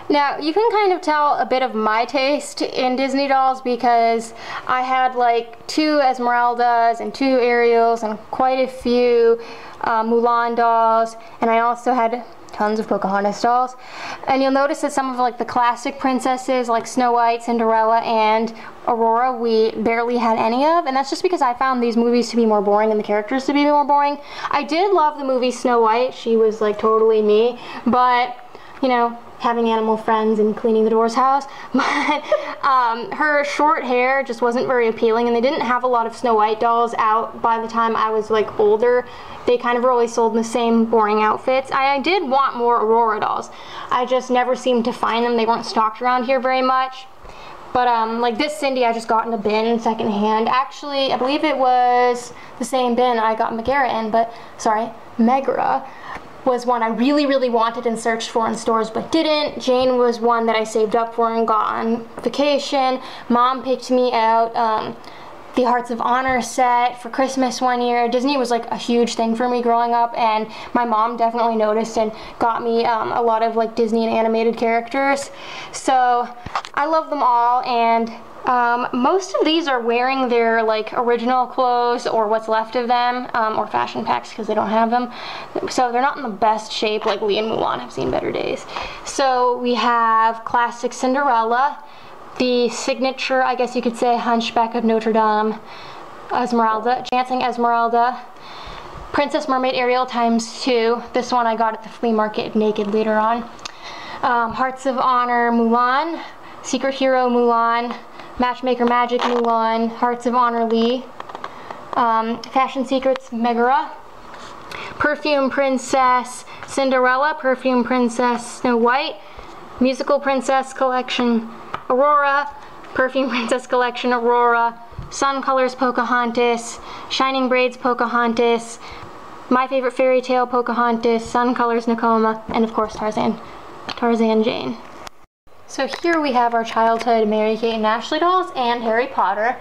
[SPEAKER 1] Now, you can kind of tell a bit of my taste in Disney dolls because I had like 2 Esmeraldas and 2 Ariels and quite a few Mulan dolls, and I also had tons of Pocahontas dolls. And you'll notice that some of like the classic princesses like Snow White, Cinderella, and Aurora we barely had any of, and that's just because I found these movies to be more boring and the characters to be more boring. I did love the movie Snow White. She was like totally me, but you know, having animal friends and cleaning the door's house, but her short hair just wasn't very appealing, and they didn't have a lot of Snow White dolls out by the time I was like older. They kind of were always sold in the same boring outfits. I did want more Aurora dolls. I just never seemed to find them. They weren't stocked around here very much. But like this Cindy I just got in a bin secondhand. Actually, I believe it was the same bin I got Megara in, but sorry, Megara was one I really, really wanted and searched for in stores but didn't. Jane was one that I saved up for and got on vacation. Mom picked me out the Hearts of Honor set for Christmas one year. Disney was like a huge thing for me growing up, and my mom definitely noticed and got me a lot of like Disney and animated characters. So I love them all, and most of these are wearing their like original clothes or what's left of them, or fashion packs because they don't have them. So they're not in the best shape. Like Lee and Mulan have seen better days. So we have classic Cinderella, the signature, I guess you could say, Hunchback of Notre Dame, Esmeralda, Dancing Esmeralda, Princess Mermaid Ariel ×2. This one I got at the flea market naked later on. Hearts of Honor Mulan, Secret Hero Mulan, Matchmaker Magic Mulan, Hearts of Honor Lee, Fashion Secrets Megara, Perfume Princess Cinderella, Perfume Princess Snow White, Musical Princess Collection Aurora, Perfume Princess Collection Aurora, Sun Colors Pocahontas, Shining Braids Pocahontas, My Favorite Fairy Tale Pocahontas, Sun Colors Nakoma, and of course Tarzan Jane. So here we have our childhood Mary-Kate and Ashley dolls and Harry Potter.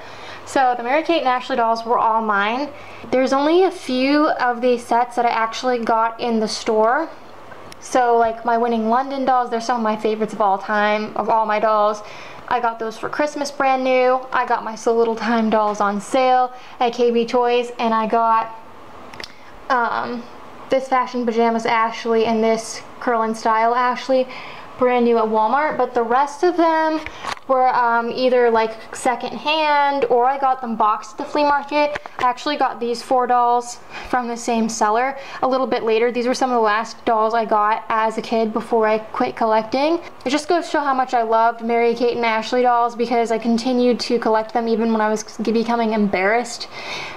[SPEAKER 1] So the Mary-Kate and Ashley dolls were all mine. There's only a few of these sets that I actually got in the store. So like my Winning London dolls, they're some of my favorites of all time, of all my dolls. I got those for Christmas brand new. I got my So Little Time dolls on sale at KB Toys, and I got this Fashion Pajamas Ashley and this Curl and Style Ashley brand new at Walmart, but the rest of them were either like second hand or I got them boxed at the flea market. I actually got these 4 dolls from the same seller a little bit later. These were some of the last dolls I got as a kid before I quit collecting. It just goes to show how much I loved Mary-Kate and Ashley dolls because I continued to collect them even when I was becoming embarrassed.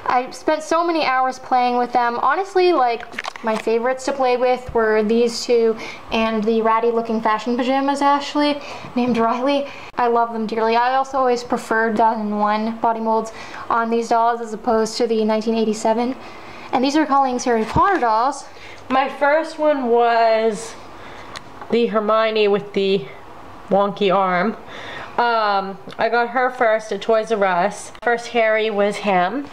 [SPEAKER 1] I spent so many hours playing with them. Honestly, like my favorites to play with were these 2 and the ratty looking Fashion Pajamas Ashley named Riley. I love them dearly. I also always preferred 2001 body molds on these dolls as opposed to the 1987. And these are Colleen's Harry Potter dolls.
[SPEAKER 2] My first one was the Hermione with the wonky arm. I got her first at Toys R Us. First Harry was him,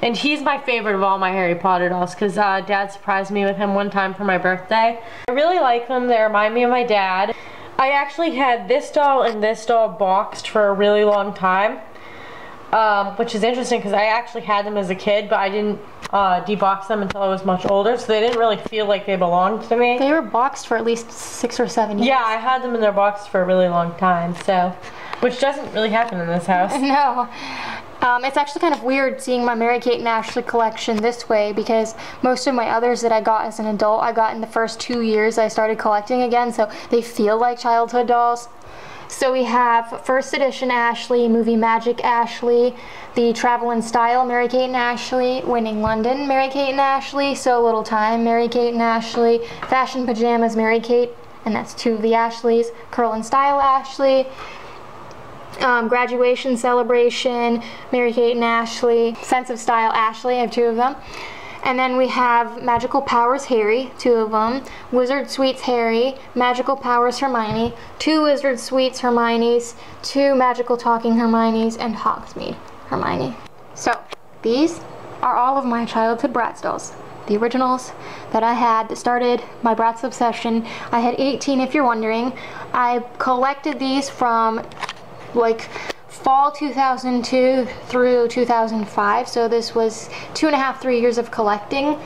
[SPEAKER 2] and he's my favorite of all my Harry Potter dolls because Dad surprised me with him one time for my birthday. I really like them. They remind me of my dad. I actually had this doll and this doll boxed for a really long time, which is interesting because I actually had them as a kid, but I didn't debox them until I was much older, so they didn't really feel like they belonged to me.
[SPEAKER 1] They were boxed for at least 6 or 7 years.
[SPEAKER 2] Yeah, I had them in their box for a really long time, so, which doesn't really happen in this house.
[SPEAKER 1] No. It's actually kind of weird seeing my Mary-Kate and Ashley collection this way, because most of my others that I got as an adult, I got in the first 2 years I started collecting again, so they feel like childhood dolls. So we have first edition Ashley, movie magic Ashley, the Travel in Style Mary-Kate and Ashley, Winning London Mary-Kate and Ashley, So Little Time Mary-Kate and Ashley, Fashion Pajamas Mary-Kate, and that's 2 of the Ashleys, Curl and Style Ashley, Graduation Celebration Mary-Kate and Ashley, Sense of Style Ashley, I have 2 of them. And then we have Magical Powers Harry, 2 of them, Wizard Sweets Harry, Magical Powers Hermione, 2 Wizard Sweets Hermiones, 2 Magical Talking Hermiones, and Hogsmeade Hermione. So, these are all of my childhood Bratz dolls. The originals that I had that started my Bratz obsession. I had 18 if you're wondering. I collected these from like fall 2002 through 2005, so this was 2.5, 3 years of collecting,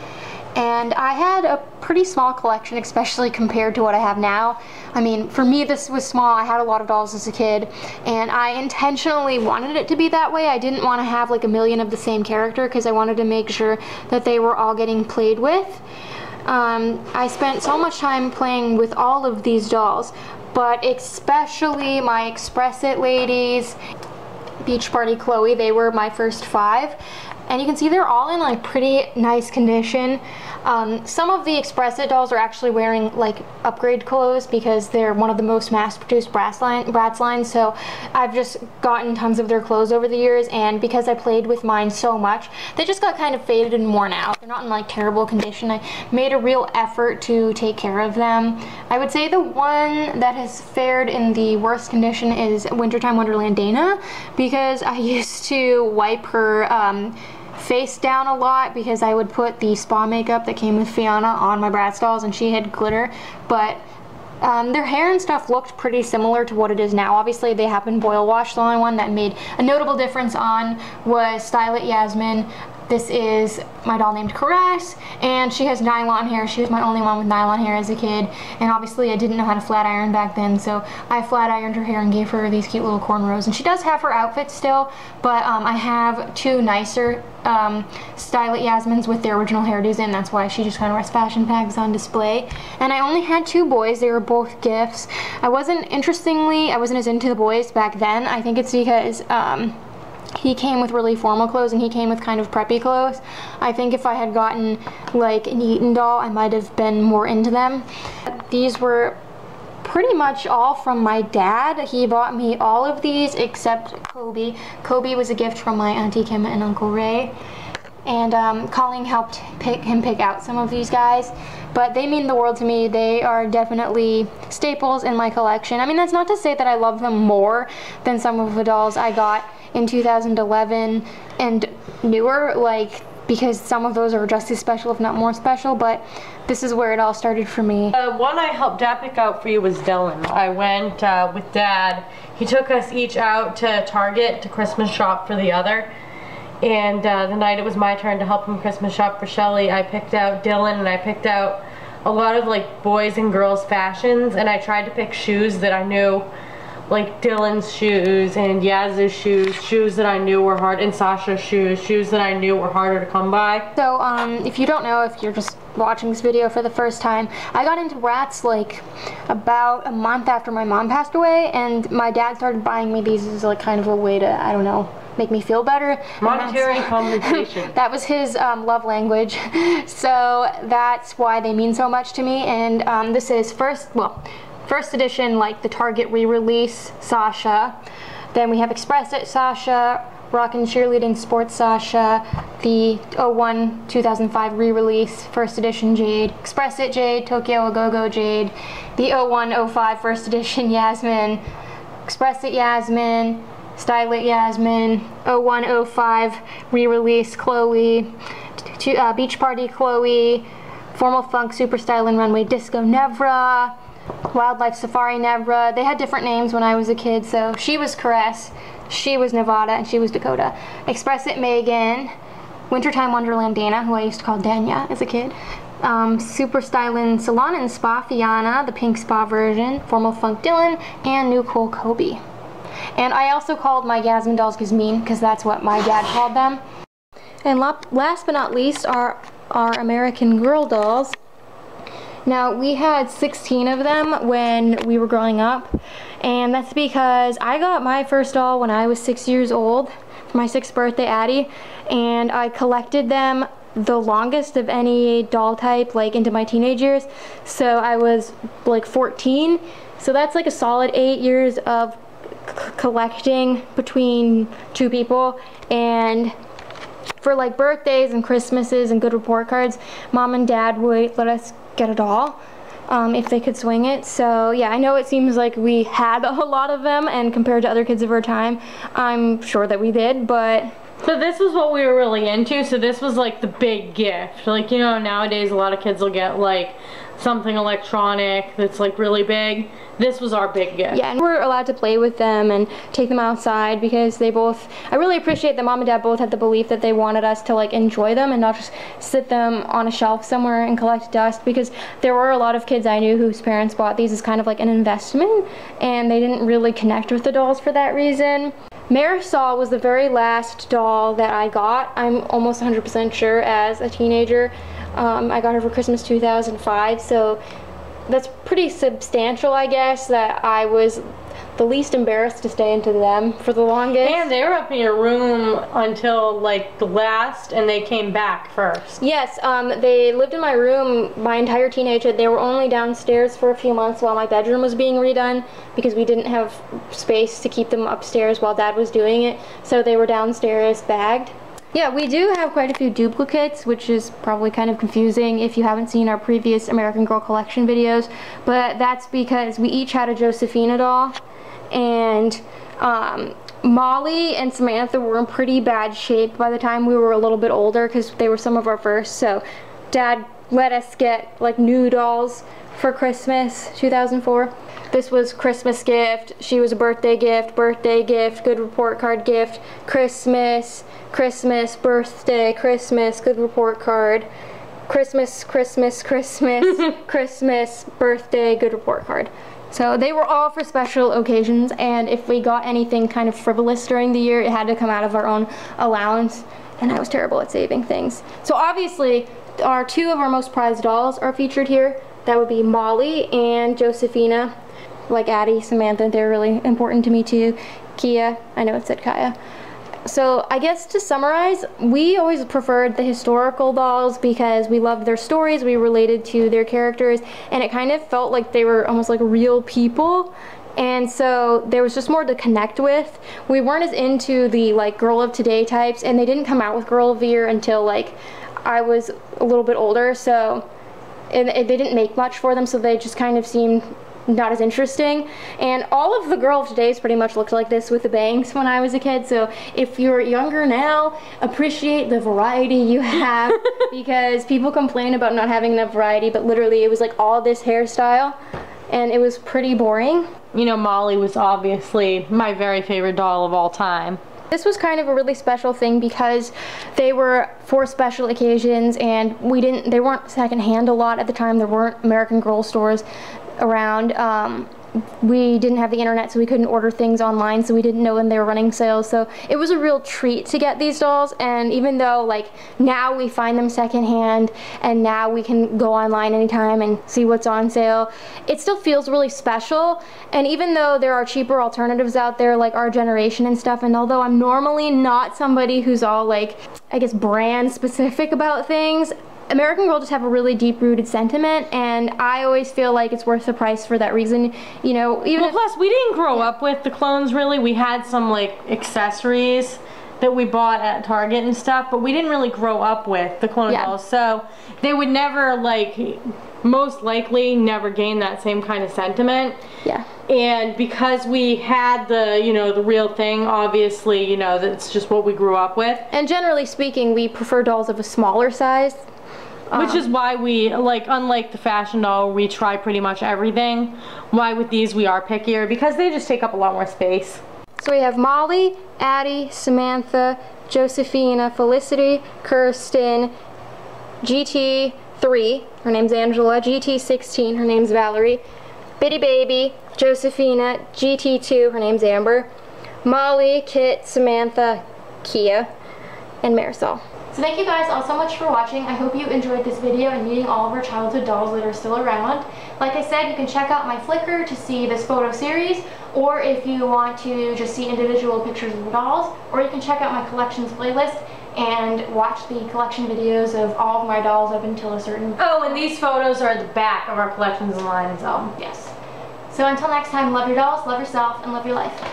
[SPEAKER 1] and I had a pretty small collection, especially compared to what I have now. I mean, for me this was small. I had a lot of dolls as a kid, and I intentionally wanted it to be that way. I didn't want to have like a million of the same character because I wanted to make sure that they were all getting played with. I spent so much time playing with all of these dolls, but especially my Express It ladies, Beach Party Chloe, they were my first 5. And you can see they're all in like pretty nice condition. Some of the Express It dolls are actually wearing like upgrade clothes because they're one of the most mass-produced Bratz lines, so I've just gotten tons of their clothes over the years, and because I played with mine so much, they just got kind of faded and worn out. They're not in like terrible condition. I made a real effort to take care of them. I would say the one that has fared in the worst condition is Wintertime Wonderland Dana, because I used to wipe her face down a lot because I would put the spa makeup that came with Fiona on my Bratz dolls, and she had glitter, but their hair and stuff looked pretty similar to what it is now. Obviously they have been boil washed. The only one that made a notable difference on was Style It Yasmin. This is my doll named Caress, and she has nylon hair. She was my only one with nylon hair as a kid, and obviously I didn't know how to flat iron back then, so I flat ironed her hair and gave her these cute little cornrows. And she does have her outfit still, but I have 2 nicer Style It Yasmins with their original hairdos in. That's why she just kind of wears fashion tags on display. And I only had 2 boys. They were both gifts. I wasn't as into the boys back then. I think it's because he came with really formal clothes and he came with kind of preppy clothes. I think if I had gotten like an Eton doll, I might have been more into them. These were pretty much all from my dad. He bought me all of these except Kobe. Kobe was a gift from my Auntie Kim and Uncle Ray. And Colleen helped him pick out some of these guys. But they mean the world to me. They are definitely staples in my collection. I mean, that's not to say that I love them more than some of the dolls I got in 2011 and newer, like, because some of those are just as special, if not more special, but this is where it all started for me.
[SPEAKER 2] The one I helped Dad pick out for you was Dylan. I went with Dad. He took us each out to Target to Christmas shop for the other. And the night it was my turn to help him Christmas shop for Shelly, I picked out Dylan, and I picked out a lot of like boys and girls fashions, and I tried to pick shoes that I knew, like Dylan's shoes and Yaz's shoes that I knew were hard, and Sasha's shoes that I knew were harder to come by.
[SPEAKER 1] So if you don't know, if you're just watching this video for the first time, I got into Bratz like about a month after my mom passed away, and my dad started buying me these as like kind of a way to, I don't know, make me feel better.
[SPEAKER 2] Monetary compensation.
[SPEAKER 1] That was his love language. So that's why they mean so much to me. And this is first edition, like the Target re-release Sasha. Then we have Express It Sasha, Rockin' Cheerleading Sports Sasha, the 2005 re-release first edition Jade, Express It Jade, Tokyo A Go-Go Jade, the 05 first edition Yasmin, Express It Yasmin, Style It Yasmin, 05 re-release Chloe, Beach Party Chloe, Formal Funk Super Style and Runway Disco Nevra, Wildlife Safari Nevra. They had different names when I was a kid, so she was Caress, she was Nevada, and she was Dakota. Express It Megan, Wintertime Wonderland Dana, who I used to call Danya as a kid. Super Stylin' Salon and Spa Fiona, the pink spa version, Formal Funk Dylan, and New Cole Kobe. And I also called my Yasmin dolls Gizmine, because that's what my dad called them. And last but not least are our American Girl dolls. Now, we had 16 of them when we were growing up, and that's because I got my first doll when I was 6 years old, for my 6th birthday, Addie, and I collected them the longest of any doll type, like into my teenage years. So I was like 14, so that's like a solid 8 years of collecting between 2 people. And for like birthdays and Christmases and good report cards, Mom and Dad would let us get a doll if they could swing it. So yeah, I know it seems like we had a lot of them, and compared to other kids of our time, I'm sure that we did, but
[SPEAKER 2] so this was what we were really into. So this was like the big gift. Like, you know, nowadays a lot of kids will get like something electronic that's like really big. This was our big gift.
[SPEAKER 1] Yeah, and we're allowed to play with them and take them outside, because they both, I really appreciate that Mom and Dad both had the belief that they wanted us to like enjoy them and not just sit them on a shelf somewhere and collect dust, because there were a lot of kids I knew whose parents bought these as kind of like an investment, and they didn't really connect with the dolls for that reason. Marisol was the very last doll that I got, I'm almost 100% sure, as a teenager. I got her for Christmas 2005, so that's pretty substantial, I guess, that I was the least embarrassed to stay into them for the longest.
[SPEAKER 2] And they were up in your room until like the last, and they came back first.
[SPEAKER 1] Yes, they lived in my room my entire teenagehood. They were only downstairs for a few months while my bedroom was being redone, because we didn't have space to keep them upstairs while Dad was doing it, so they were downstairs bagged. Yeah, we do have quite a few duplicates, which is probably kind of confusing if you haven't seen our previous American Girl collection videos, but that's because we each had a Josephina doll, and Molly and Samantha were in pretty bad shape by the time we were a little bit older, because they were some of our first, so Dad let us get like new dolls for Christmas 2004. This was Christmas gift, she was a birthday gift, good report card gift, Christmas, birthday, Christmas, good report card, Christmas, Christmas, birthday, good report card. So they were all for special occasions, and if we got anything kind of frivolous during the year, it had to come out of our own allowance, and I was terrible at saving things. So obviously, our 2 of our most prized dolls are featured here. That would be Molly and Josephina. Like Addie, Samantha, they're really important to me too. Kia, I know it said Kaya. So I guess to summarize, we always preferred the historical dolls because we loved their stories, we related to their characters, and it kind of felt like they were almost like real people. And so there was just more to connect with. We weren't as into the like Girl of Today types, and they didn't come out with Girl of the Year until like I was a little bit older, so and they didn't make much for them, so they just kind of seemed not as interesting. And all of the Girl of Todays pretty much looked like this with the bangs when I was a kid, so if you're younger now, appreciate the variety you have because people complain about not having enough variety, but literally it was like all this hairstyle and it was pretty boring.
[SPEAKER 2] You know, Molly was obviously my very favorite doll of all time.
[SPEAKER 1] This was kind of a really special thing because they were for special occasions, and they weren't secondhand a lot at the time. There weren't American Girl stores around. We didn't have the internet, so we couldn't order things online, so we didn't know when they were running sales. So it was a real treat to get these dolls, and even though like now we find them secondhand and now we can go online anytime and see what's on sale, it still feels really special. And even though there are cheaper alternatives out there like Our Generation and stuff, and although I'm normally not somebody who's all like, I guess, brand specific about things, American Girl just have a really deep-rooted sentiment, and I always feel like it's worth the price for that reason. You know, even
[SPEAKER 2] plus we didn't grow up with the clones really. We had some like accessories that we bought at Target and stuff, but we didn't really grow up with the clone dolls, so they would never like, most likely never gain that same kind of sentiment.
[SPEAKER 1] Yeah.
[SPEAKER 2] And because we had the, you know, the real thing, obviously, you know, that's just what we grew up with.
[SPEAKER 1] And generally speaking, we prefer dolls of a smaller size.
[SPEAKER 2] Which is why we, like, unlike the fashion doll, we try pretty much everything. Why with these we are pickier, because they just take up a lot more space.
[SPEAKER 1] So we have Molly, Addie, Samantha, Josephina, Felicity, Kirsten, GT3, her name's Angela, GT16, her name's Valerie, Bitty Baby, Josephina, GT2, her name's Amber, Molly, Kit, Samantha, Kia, and Marisol. So thank you guys all so much for watching. I hope you enjoyed this video and meeting all of our childhood dolls that are still around. Like I said, you can check out my Flickr to see this photo series, or if you want to just see individual pictures of the dolls, or you can check out my collections playlist and watch the collection videos of all of my dolls up until a certain...
[SPEAKER 2] Oh, and these photos are at the back of our collections line, so
[SPEAKER 1] yes. So until next time, love your dolls, love yourself, and love your life.